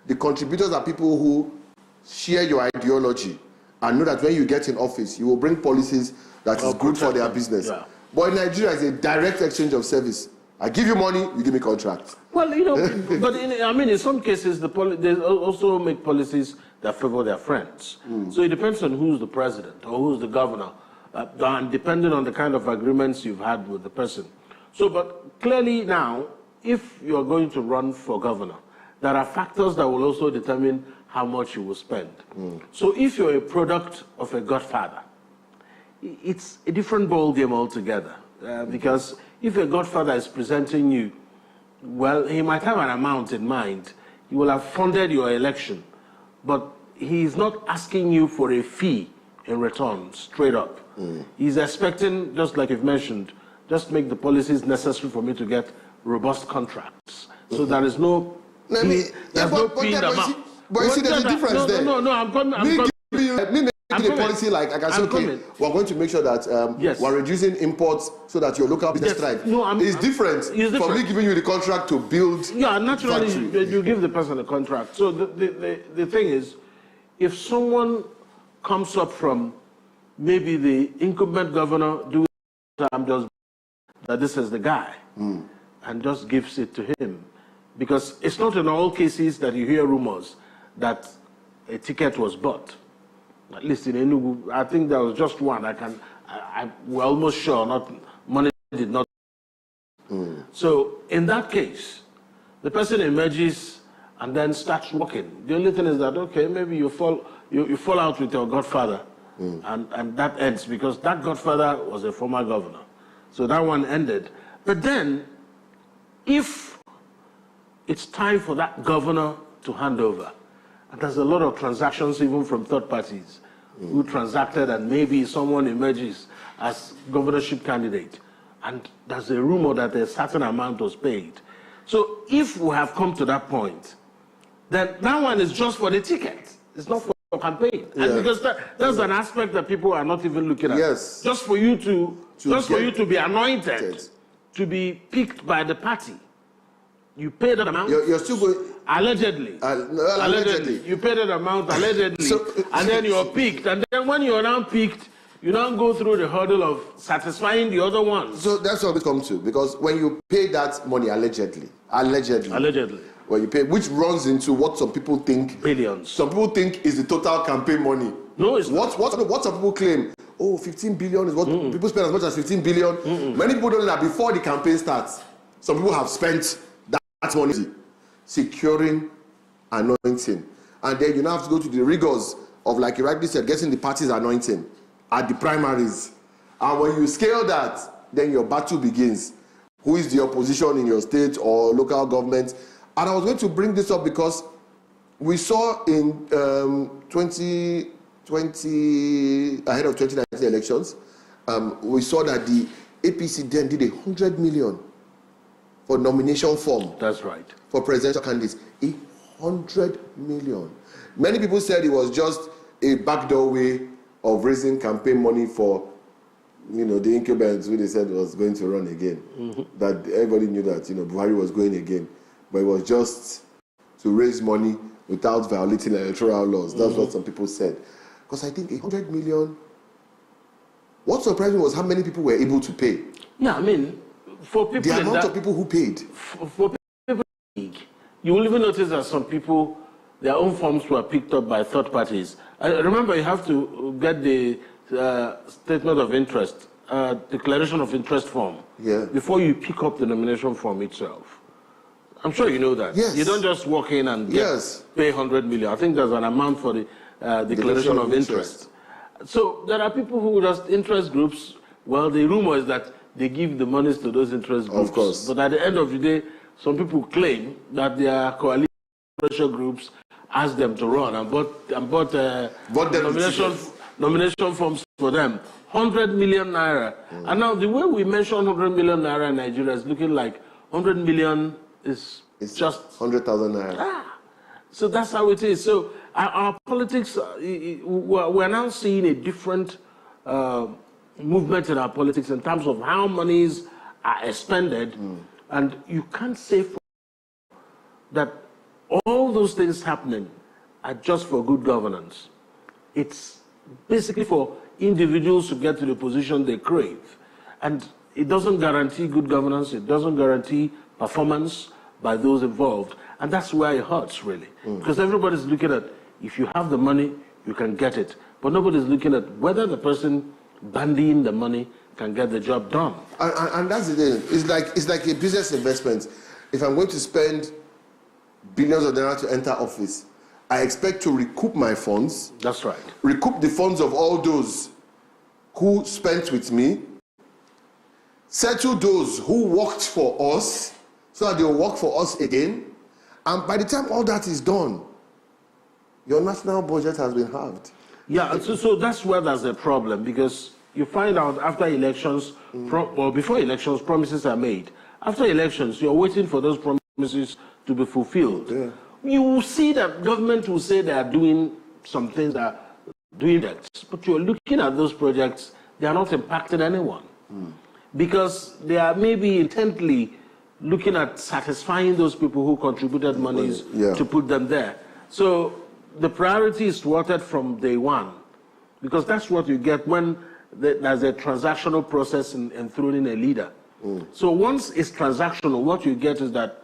The contributors are people who share your ideology and know that when you get in office, you will bring policies that is good for their business. Yeah. But in Nigeria, it's a direct exchange of service. I give you money, you give me contracts. Well, you know, but in some cases, they also make policies that favor their friends. So it depends on who's the president or who's the governor, and depending on the kind of agreements you've had with the person. So, but clearly now, if you're going to run for governor, there are factors that will also determine how much you will spend. So if you're a product of a godfather, it's a different ball game altogether. Because if a godfather is presenting you, well, he might have an amount in mind. He will have funded your election, but he's not asking you for a fee in return, straight up. He's expecting, just like you've mentioned, just make the policies necessary for me to get robust contracts. So there is no fee, there's no fee in the amount. But you see, there's a difference there. No, I'm coming. Making a policy like I can say, okay, we're going to make sure that we're reducing imports so that your local business thrives. No, it's different from me giving you the contract to build. Yeah, naturally, you give the person a contract. So the thing is, if someone comes up from maybe the incumbent governor doing just that this is the guy, and just gives it to him, because it's not in all cases that you hear rumors that a ticket was bought. At least in Enugu, I think there was just one. We're almost sure money did not. So in that case, the person emerges and then starts working. The only thing is that, okay, maybe you fall out with your godfather, and that ends because that godfather was a former governor. So that one ended. But then, if it's time for that governor to hand over, and there's a lot of transactions even from third parties who transacted, and maybe someone emerges as governorship candidate, and there's a rumor that a certain amount was paid. So if we have come to that point, then that one is just for the ticket. It's not for campaign. And because that's an aspect that people are not even looking at. Yes. Just for you to be anointed, to be picked by the party. You pay that amount. You're still going. Allegedly. Allegedly. You pay that amount allegedly, and then you're picked. And then when you're now picked, you don't go through the hurdle of satisfying the other ones. So that's what we come to, because when you pay that money allegedly, when you pay, which runs into what some people think, billions. Some people think is the total campaign money. No, it's not. What some people claim? Oh, 15 billion is what people spend, as much as 15 billion. Many people don't know that before the campaign starts, some people have spent that money securing anointing, and then you now have to go to the rigors of, like you rightly said, getting the party's anointing at the primaries. And when you scale that, then your battle begins. Who is the opposition in your state or local government? And I was going to bring this up because we saw in 2020, ahead of 2019 elections, we saw that the APC then did 100 million for nomination form. That's right. For presidential candidates. 100 million. Many people said it was just a backdoor way of raising campaign money for, the incumbents who they said was going to run again. That everybody knew that, Buhari was going again. But it was just to raise money without violating electoral laws. That's what some people said. Because I think 100 million, what surprised me was how many people were able to pay. Yeah, I mean, for people... The amount of people who paid. For people, you will even notice that some people, their own forms were picked up by third parties. Remember, you have to get the statement of interest, declaration of interest form, before you pick up the nomination form itself. I'm sure you know that. Yes. You don't just walk in and pay 100 million. I think there's an amount for the declaration of interest. So there are people who just, interest groups, well, the rumor is that they give the monies to those interest groups. Of course. But at the end of the day, some people claim that their coalition pressure groups asked them to run and bought nomination forms for them. 100 million naira. And now the way we mention 100 million naira in Nigeria is looking like 100 million is just 100,000 naira. So that's how it is. So our politics, we're now seeing a different movement in our politics in terms of how monies are expended. And you can't say that all those things happening are just for good governance. It's basically for individuals to get to the position they crave. And it doesn't guarantee good governance. It doesn't guarantee performance by those involved. And that's where it hurts, really. Because everybody's looking at, if you have the money, you can get it. But nobody's looking at whether the person bandying the money can get the job done. And that's the thing. It's like a business investment. If I'm going to spend billions of naira to enter office, I expect to recoup my funds. That's right. Recoup the funds of all those who spent with me. Settle those who worked for us so that they'll work for us again. And by the time all that is done, your national budget has been halved. Yeah, so that's where there's a problem, because you find out after elections, or before elections, promises are made. After elections, you're waiting for those promises to be fulfilled. Yeah. You will see that government will say they are doing some things, that are doing that, but you're looking at those projects, they are not impacting anyone. Because they are maybe intently looking at satisfying those people who contributed monies to put them there. So the priority is thwarted from day one, because that's what you get when there's a transactional process in throwing in a leader. So once it's transactional, what you get is that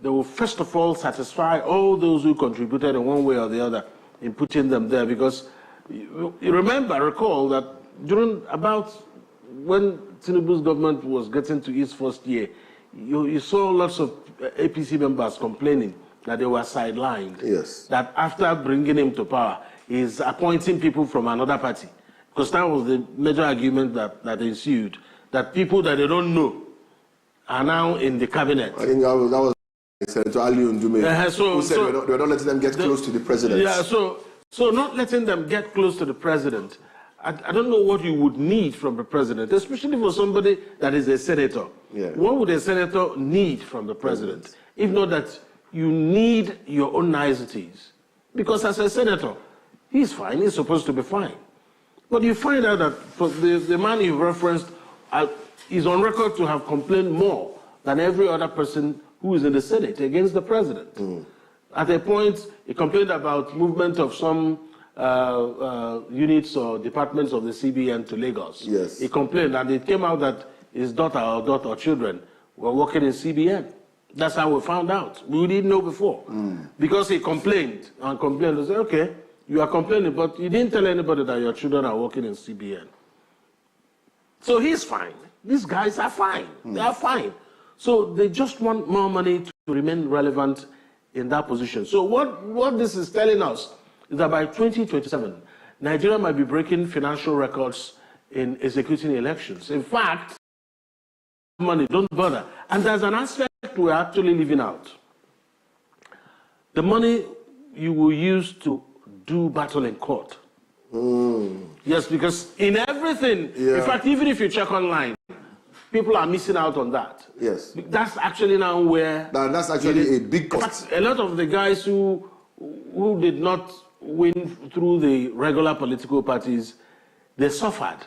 they will first of all satisfy all those who contributed in one way or the other in putting them there. Because you recall that during about when Tinubu's government was getting to its first year, you saw lots of APC members complaining that they were sidelined. Yes. That after bringing him to power, he's appointing people from another party. Because that was the major argument that ensued, that people that they don't know are now in the cabinet. I think that was Senator Ali Ndume, who said we're not letting them get close to the president. Yeah, so not letting them get close to the president. I don't know what you would need from the president, especially for somebody that is a senator. Yeah. What would a senator need from the president? If not that you need your own niceties. Because as a senator, He's fine. He's supposed to be fine. But you find out that the man you referenced is on record to have complained more than every other person who is in the Senate against the president. At a point, he complained about movement of some units or departments of the CBN to Lagos. Yes. He complained, and it came out that his daughter or children were working in CBN. That's how we found out. We didn't know before. Because he complained and complained. They said, okay, you are complaining, but you didn't tell anybody that your children are working in CBN. So he's fine. These guys are fine. They are fine. So they just want more money to remain relevant in that position. So what this is telling us is that by 2027, Nigeria might be breaking financial records in executing elections. In fact, money, don't bother. And there's an aspect we're actually leaving out. The money you will use to do battle in court. Yes, because in everything, in fact, even if you check online, people are missing out on that. Yes. That's actually now where... That's actually a big cost. In fact, a lot of the guys who did not win through the regular political parties, they suffered.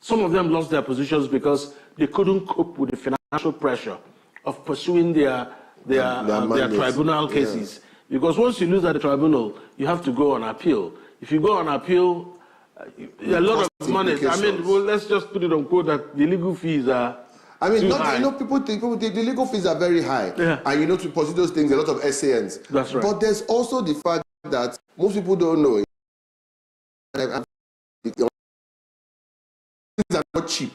Some of them lost their positions because they couldn't cope with the financial pressure of pursuing their tribunal cases. Because once you lose at the tribunal, you have to go on appeal. If you go on appeal, a lot of money. I mean, well, let's just put it on quote that the legal fees are too high. You know, people think the legal fees are very high. Yeah. And you know, to pursue those things, a lot of SANs. That's right. But there's also the fact that most people don't know things are not cheap.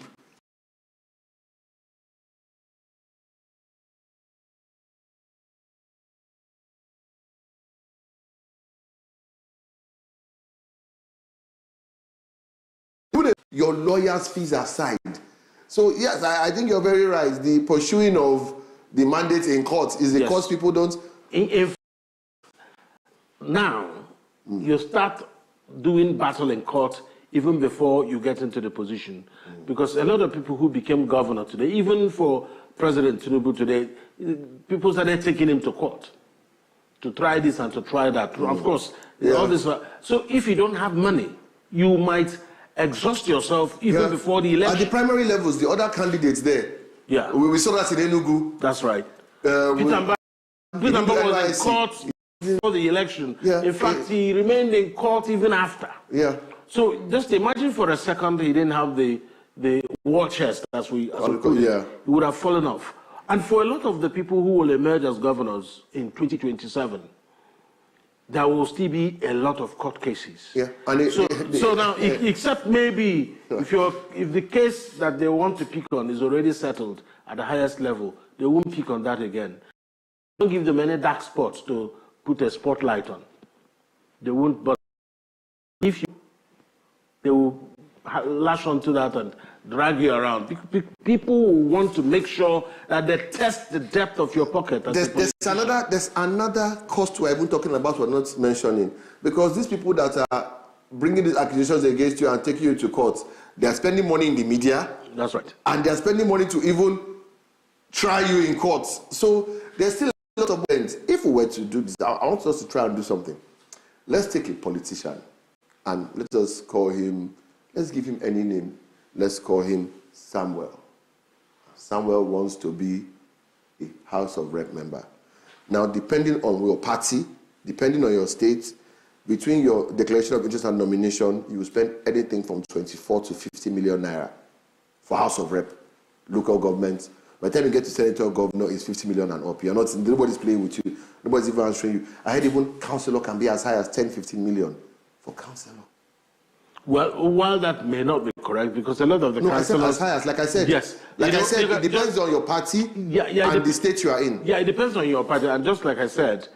Your lawyer's fees aside. So yes, I think you're very right. The pursuing of the mandate in court is the cost people don't. Now, you start doing battle in court even before you get into the position. Because a lot of people who became governor today, even for President Tinubu today, people started taking him to court to try this and to try that. Of course, all this. So if you don't have money, you might exhaust yourself even before the election. At the primary levels, the other candidates there. Yeah. We saw that in Enugu. That's right. Peter Mbah was in court before the election. Yeah. In fact, he remained in court even after. Yeah. So just imagine for a second he didn't have the war chest, as we call it. He would have fallen off. And for a lot of the people who will emerge as governors in 2027, there will still be a lot of court cases. Yeah. And so now, except maybe if the case that they want to pick on is already settled at the highest level, they won't pick on that again. Don't give them any dark spots to put a spotlight on. They won't. But if they will lash onto that and drag you around. People will want to make sure that they test the depth of your pocket. There's another cost we're even talking about we're not mentioning. Because these people that are bringing these accusations against you and taking you to court, they're spending money in the media. That's right. And they're spending money to even try you in court. So there's still a lot of things. If we were to do this, I want us to try and do something. Let's take a politician and let us call him, let's give him any name. Let's call him Samuel. Samuel wants to be a House of Rep member. Now, depending on your party, depending on your state, between your declaration of interest and nomination, you will spend anything from 24 to 50 million naira for House of Rep, local government. By the time you get to senator, governor, it's 50 million and up. You're not, nobody's playing with you. Nobody's even answering you. I heard even councillor can be as high as 10, 15 million for councillor. Well, while that may not be correct, because a lot of the councillors... I said as high as, like I said. Yes. Like I said, it depends on your party and the state you are in. Yeah, it depends on your party. And just like I said,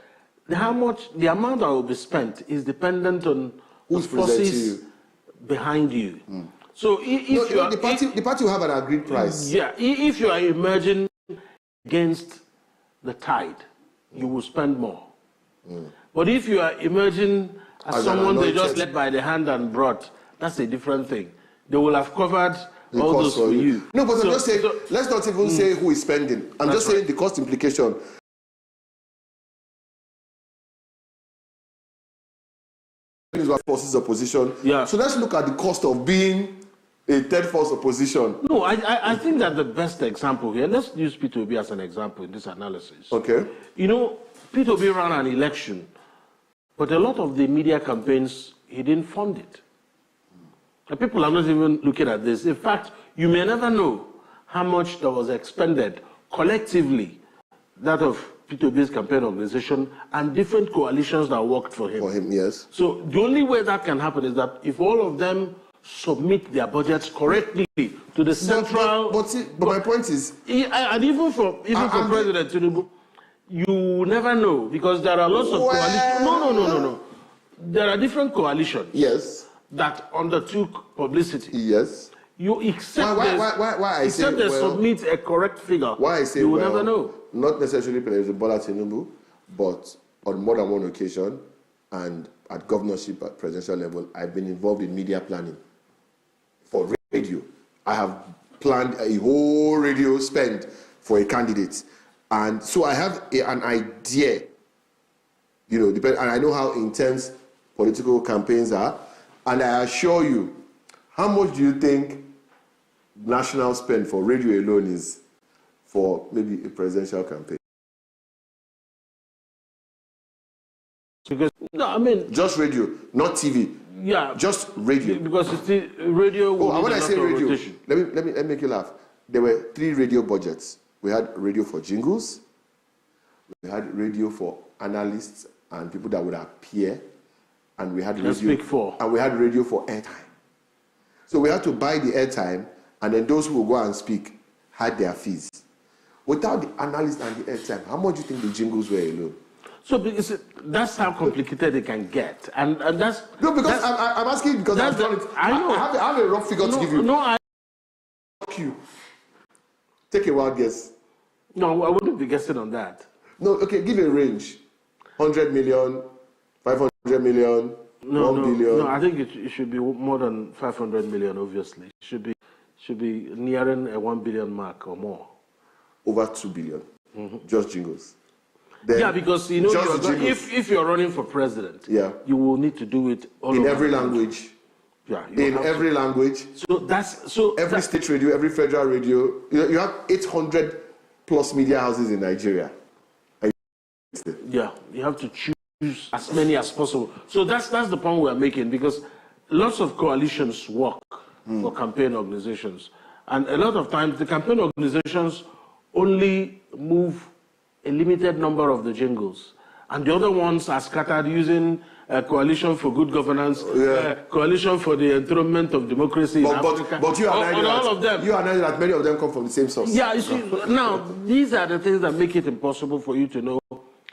the amount that will be spent is dependent on whose forces behind you. So the party will have an agreed price. Yeah, if you are emerging against the tide, you will spend more. But if you are emerging as someone they just led by the hand and brought, that's a different thing. They will have covered all those for you. No, but I'm just saying, let's not even say who is spending. I'm just saying the cost implication. is what forces opposition. Yeah. So let's look at the cost of being a third force opposition. No, I think that the best example here, let's use P2B as an example in this analysis. Okay. You know, P2B ran an election, but a lot of the media campaigns, he didn't fund it. And people are not even looking at this. In fact, you may never know how much that was expended collectively, that of P2B's campaign organization and different coalitions that worked for him. For him, yes. So the only way that can happen is that if all of them submit their budgets correctly to the central... But my point is... And even for President Tinubu, you never know, because there are lots of coalitions. No. There are different coalitions. Yes. That undertook publicity. Yes. You accept why I say, they submit a correct figure. Why I say, you will never know. Not necessarily President Bola Tinubu, but on more than one occasion, and at governorship at presidential level, I've been involved in media planning for radio. I have planned a whole radio spend for a candidate. And so I have an idea, you know, and I know how intense political campaigns are. And I assure you, how much do you think national spend for radio alone is for maybe a presidential campaign? Because, no, I mean... Just radio, not TV. Yeah. Just radio. Because it's the radio... Oh, when I say radio, let me make you laugh. There were 3 radio budgets. We had radio for jingles. We had radio for analysts and people that would appear. And we had radio, and we had radio for airtime. So we had to buy the airtime, and then those who would go and speak had their fees. Without the analyst and the airtime, how much do you think the jingles were alone? So that's how complicated it can get, and that's no, because I'm asking because I've done it. I know. I have a rough figure to give you. No, Take a wild guess. No, I wouldn't be guessing on that. No, okay, give a range. 100 million, 500 million, 1 billion. No, I think it should be more than 500 million, obviously. It should be nearing a 1 billion mark or more. Over 2 billion, just jingles. Then yeah, because you know, if you're running for president, you will need to do it all in every language. Yeah, in every language. So every state radio, every federal radio. You have 800 plus media houses in Nigeria. Yeah, you have to choose as many as possible. So that's the point we are making, because lots of coalitions work for campaign organizations, and a lot of times the campaign organizations only move a limited number of the jingles, and the other ones are scattered using a coalition for good governance, coalition for the enthronement of democracy in Africa. But you and all of them. You and I that many of them come from the same source. Yeah, you see, now these are the things that make it impossible for you to know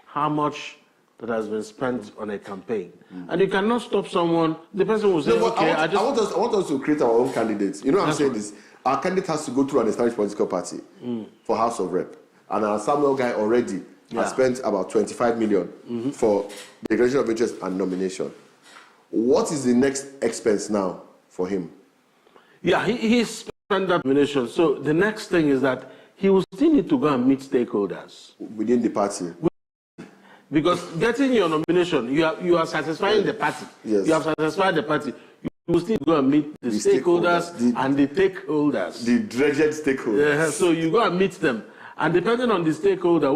how much that has been spent on a campaign. And you cannot stop someone. The person will say, okay, I want us to create our own candidates. You know what I'm saying? This our candidate has to go through an established political party for House of Rep. And our Samuel guy already has spent about 25 million for declaration of interest and nomination. What is the next expense now for him? Yeah, he's spent that nomination. So the next thing is that he will still need to go and meet stakeholders within the party. Because getting your nomination, you are satisfying the party. Yes. You have satisfied the party. You will still go and meet the stakeholders and the takeholders. The dreaded stakeholders. Yeah, so you go and meet them. And depending on the stakeholder,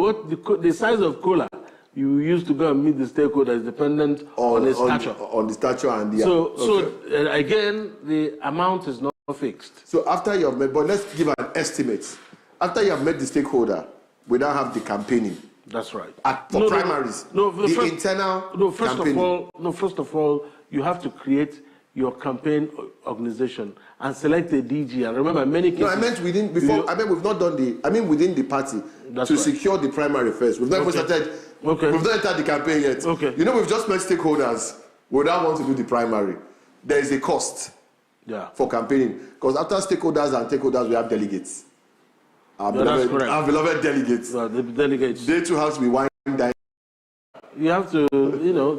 the size of cola you use to go and meet the stakeholder is dependent on the stature. On the stature and the... So again, the amount is not fixed. So after you have met, but let's give an estimate. After you have met the stakeholder, we now have the campaigning. That's right. For primaries. Internal campaigning. First of all, you have to create your campaign organization and select a DG. And remember, many cases... No, I meant within, we've not done within the party secure the primary first. We've not even started, we've not entered the campaign yet. Okay. You know, we've just met stakeholders. We don't want to do the primary. There is a cost for campaigning. Because after stakeholders and takeholders, we have delegates. Our beloved delegates. Well, the delegates. They too have to be wine down. You have to,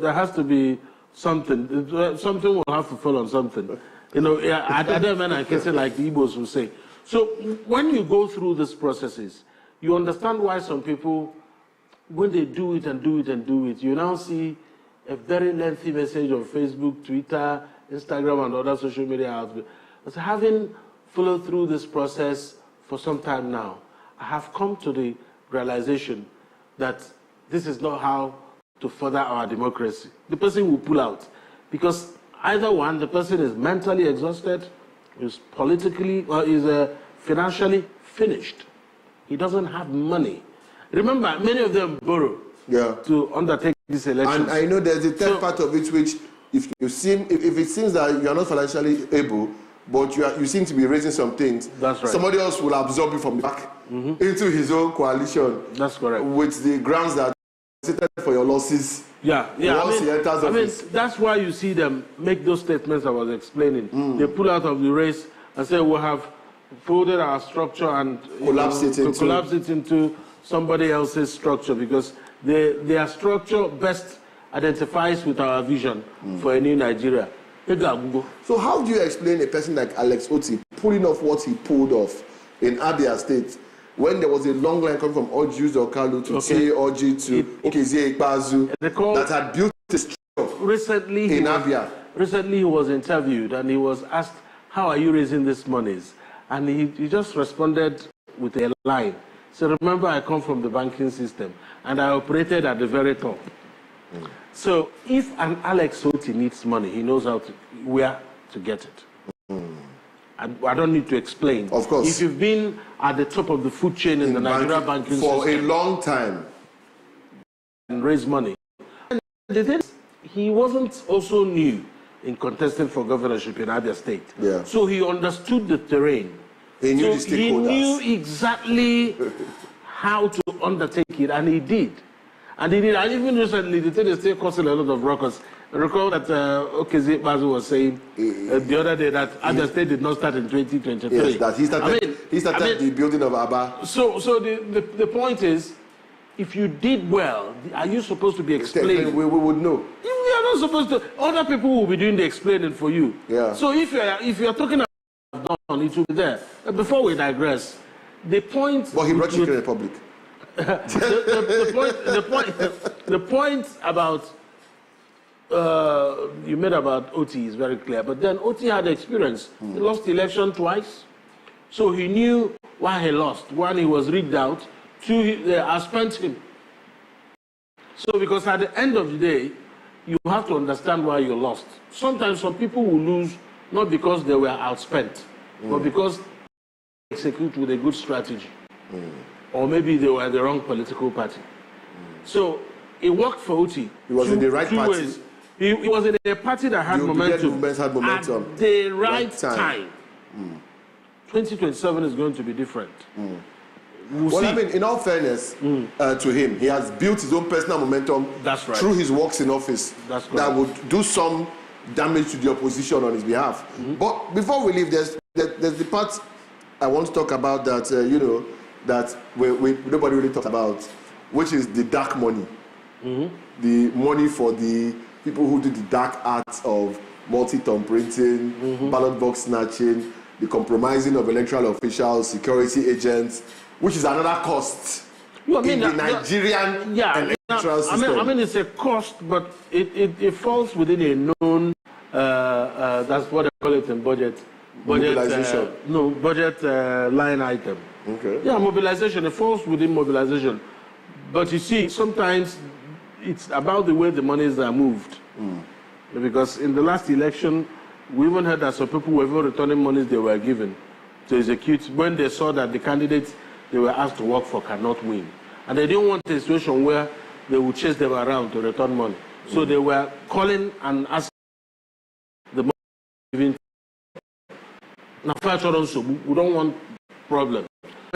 there has to be something. Something will have to fall on something. Other men are kissing like the Igbos will say. So when you go through these processes, you understand why some people, when they do it and do it and do it, you now see a very lengthy message on Facebook, Twitter, Instagram, and other social media outlets. But having followed through this process for some time now, I have come to the realization that this is not how to further our democracy. The person will pull out because either one, the person is mentally exhausted, is politically, or is financially finished. He doesn't have money. Remember, many of them borrow to undertake this election. And I know there's a third part of it which, if it seems that you are not financially able, but you seem to be raising some things, that's right. Somebody else will absorb you from the back into his own coalition. That's correct. With the grounds that for your losses. Yeah. I mean, that's why you see them make those statements I was explaining. They pull out of the race and say we have folded our structure and collapse it into somebody else's structure because their structure best identifies with our vision for a new Nigeria. So how do you explain a person like Alex Otti pulling off what he pulled off in Abia State when there was a long line coming from Oji Okalu to Oji to Okezie Ikpeazu that had built a structure recently in Abia? Recently he was interviewed and he was asked, how are you raising these monies? And he just responded with a line. So remember, I come from the banking system and I operated at the very top. So if an Alex Otti needs money, he knows where to get it. I don't need to explain. Of course. If you've been at the top of the food chain in the Nigeria banking system for a long time and raise money. And the thing is, he wasn't also new in contesting for governorship in Abia State. Yeah. So he understood the terrain. He knew the stakeholders. He knew exactly how to undertake it, and he did. And he did. And even recently, the thing is still causing a lot of ruckus. I recall that Okezie Ikpeazu was saying the other day that Abia State did not start in 2023. Yes, that he started the building of Aba. So the point is, if you did well, are you supposed to be explaining? We would know. You are not supposed to. Other people will be doing the explaining for you. Yeah. So if you are talking about done, it will be there. Before we digress, the point. But he brought Chicken Republic. The point about you made about Otti is very clear. But then Otti had experience. He lost the election twice, so he knew why he lost. One, he was rigged out. Two, they outspent him. So because at the end of the day, you have to understand why you lost. Sometimes some people will lose not because they were outspent, but because they execute with a good strategy. Or maybe they were the wrong political party. So it worked for Otti. He was in the right party. Ways. He was in a party that had momentum at the right time. 2027 is going to be different. Well, I mean, in all fairness to him, he has built his own personal momentum through his works in office that would do some damage to the opposition on his behalf. But before we leave, there's the part I want to talk about that, that nobody really talks about, which is the dark money. The money for the people who do the dark arts of multi-ton printing, ballot box snatching, the compromising of electoral officials, security agents, which is another cost in the Nigerian electoral system. I mean, it's a cost, but it falls within a known, that's what they call it in budget. Mobilization. Budget line item. Okay. Yeah, mobilization, it falls within mobilization. But you see, sometimes it's about the way the monies are moved. Because in the last election, we even heard that some people were even returning monies they were given to execute when they saw that the candidates they were asked to work for cannot win. And they didn't want a situation where they would chase them around to return money. So they were calling and asking the money given. Now, we don't want problem.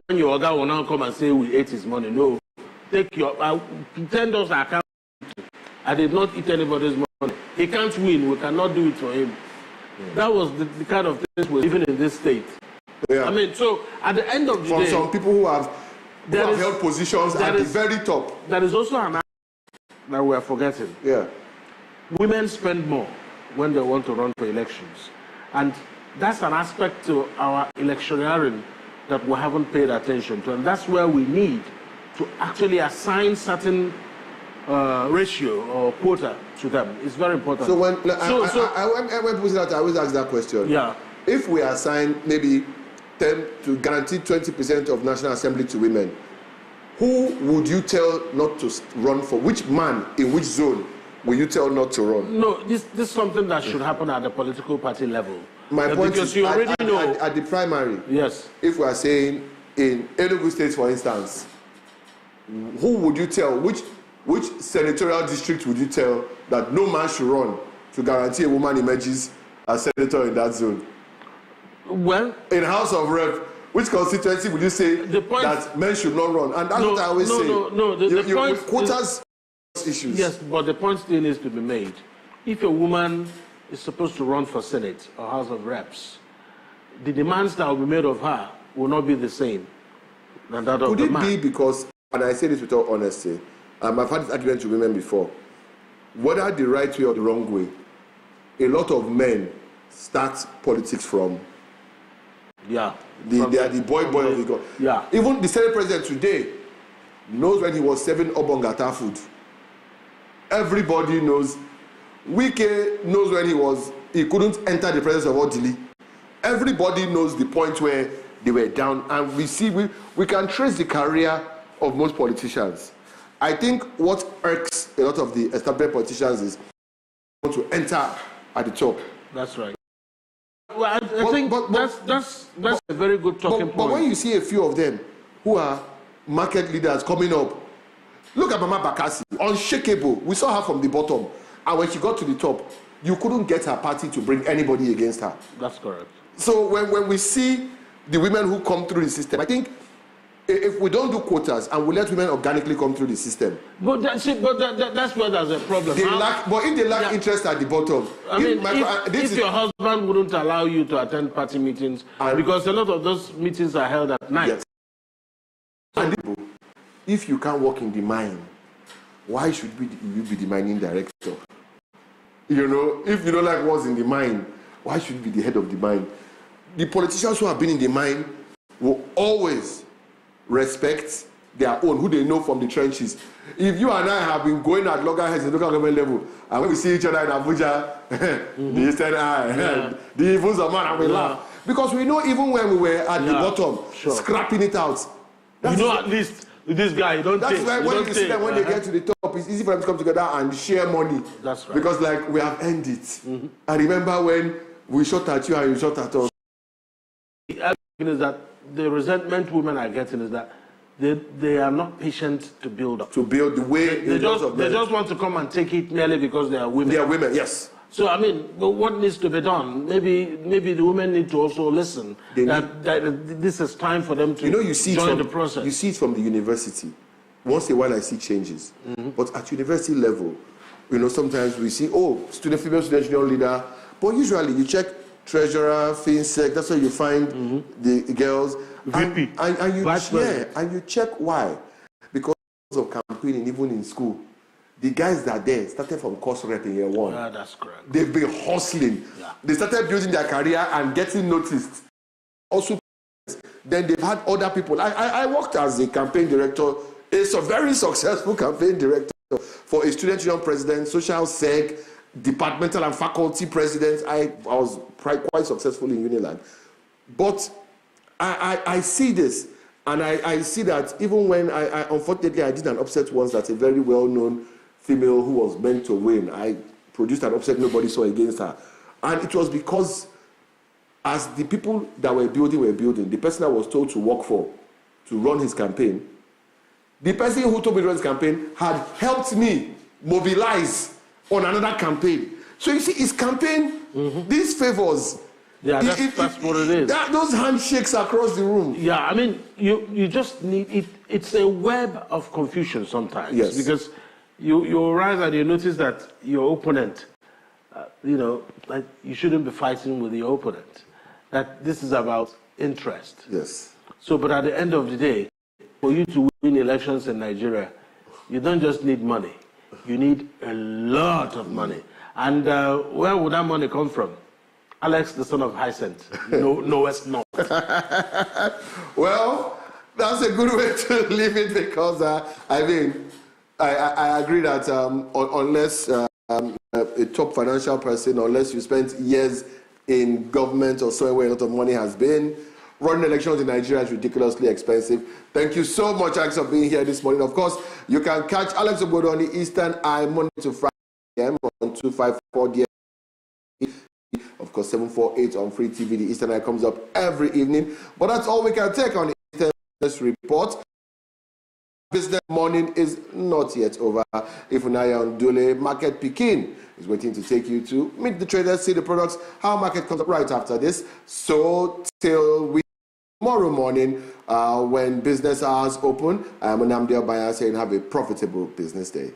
When your guy will now come and say we ate his money, no. Take your, pretend us account. I did not eat anybody's money. He can't win. We cannot do it for him. That was the kind of things we're even in this state. I mean, so at the end of the day, some people who have held positions at the very top. There is also an aspect that we are forgetting. Yeah. Women spend more when they want to run for elections. And that's an aspect to our electioneering that we haven't paid attention to. And that's where we need to actually assign certain ratio or quota to them. It's very important. So when when people say that, I always ask that question. Yeah. If we assign maybe 10 to guarantee 20% of National Assembly to women, who would you tell not to run for? Which man in which zone will you tell not to run? No, this is something that should happen at the political party level. My point because is, you already know at the primary, yes. If we are saying in Enugu State, for instance, who would you tell? Which senatorial district would you tell that no man should run to guarantee a woman emerges as senator in that zone? Well, in House of Rep, which constituency would you say that men should not run? And that's what I always say. The point quotas issues. Yes, but the point still needs to be made. If a woman is supposed to run for Senate or House of Reps, the demands that will be made of her will not be the same than that of the man. Could it be because, and I say this with all honesty, I've had this argument to women before, whether the right way or the wrong way, a lot of men start politics from they are the boy of the god. Yeah. Even the Senate president today knows when he was serving Obongata food. Everybody knows. Wike knows when he couldn't enter the presence of Odili. Everybody knows the point where they were down, and we can trace the career of most politicians. I think what irks a lot of the established politicians is want to enter at the top. That's right. Well, I think that's a very good talking point. But when you see a few of them who are market leaders coming up, look at Mama Bakassi, unshakable. We saw her from the bottom, and when she got to the top, you couldn't get her party to bring anybody against her. That's correct. So when we see the women who come through the system, I think if we don't do quotas and we let women organically come through the system, but that's where there's a problem. But if they lack interest at the bottom, if your husband wouldn't allow you to attend party meetings, because a lot of those meetings are held at night. Yes. And if you can't work in the mine, why should you be the mining director? You know, if you don't like what's in the mine, why should you be the head of the mine? The politicians who have been in the mine will always respect their own, who they know from the trenches. If you and I have been going at loggerheads in local government level, and when we see each other in Abuja, the Eastern Eye, the evils of man, and we laugh. Because we know even when we were at the bottom, scrapping it out. You know, at least with this guy, you don't That's take. why when you see them, when they get to the top, it's easy for them to come together and share money. That's right. Because like we have earned it. I remember when we shot at you and you shot at us. The other thing is that the resentment women are getting is that they are not patient to build up. To build the way they just want to come and take it merely because they are women. They are women, yes. So I mean, but what needs to be done? Maybe the women need to also listen. That this is time for them to join the process. You see it from the university. Once in a while, I see changes. But at university level, sometimes we see female student union leader. But usually, you check treasurer, FinSec. That's where you find the girls. VP. And you check why. Because of campaigning, even in school. The guys that are there started from course rep in year one. Yeah, that's correct. They've been hustling. Yeah. They started building their career and getting noticed. Also, then they've had other people. I worked as a campaign director, a very successful campaign director for a student union president, social sec, departmental and faculty presidents. I was quite successful in Uniland. But I see this, and I see that even when unfortunately I did an upset once that a very well-known female who was meant to win, I produced an upset nobody saw against her. And it was because as the people that were building, the person I was told to work for, to run his campaign, the person who told me to run his campaign had helped me mobilize on another campaign. So you see, his campaign, these favors, that's what it is. Those handshakes across the room. Yeah, I mean, you just need it. It's a web of confusion sometimes. Yes. Because you arrive and you notice that your opponent, like you shouldn't be fighting with your opponent. That this is about interest. Yes. So, but at the end of the day, for you to win elections in Nigeria, you don't just need money. You need a lot of money. And where would that money come from? Alex, the son of Hyacinth, knowest not. Well, that's a good way to leave it because, I agree that unless a top financial person, unless you spent years in government or somewhere where a lot of money has been, running elections in Nigeria is ridiculously expensive. Thank you so much, Alex, for being here this morning. Of course, you can catch Alex Obodo on the Eastern Eye Monday to Friday on 254 DM. Of course, 748 on Free TV. The Eastern Eye comes up every evening. But that's all we can take on the Eastern Business Report. Business morning is not yet over. Ifunaya Ndule, Market Pekin, is waiting to take you to meet the traders, see the products, how market comes up right after this. So till tomorrow morning, when business hours open, I am Namdia Baya saying have a profitable business day.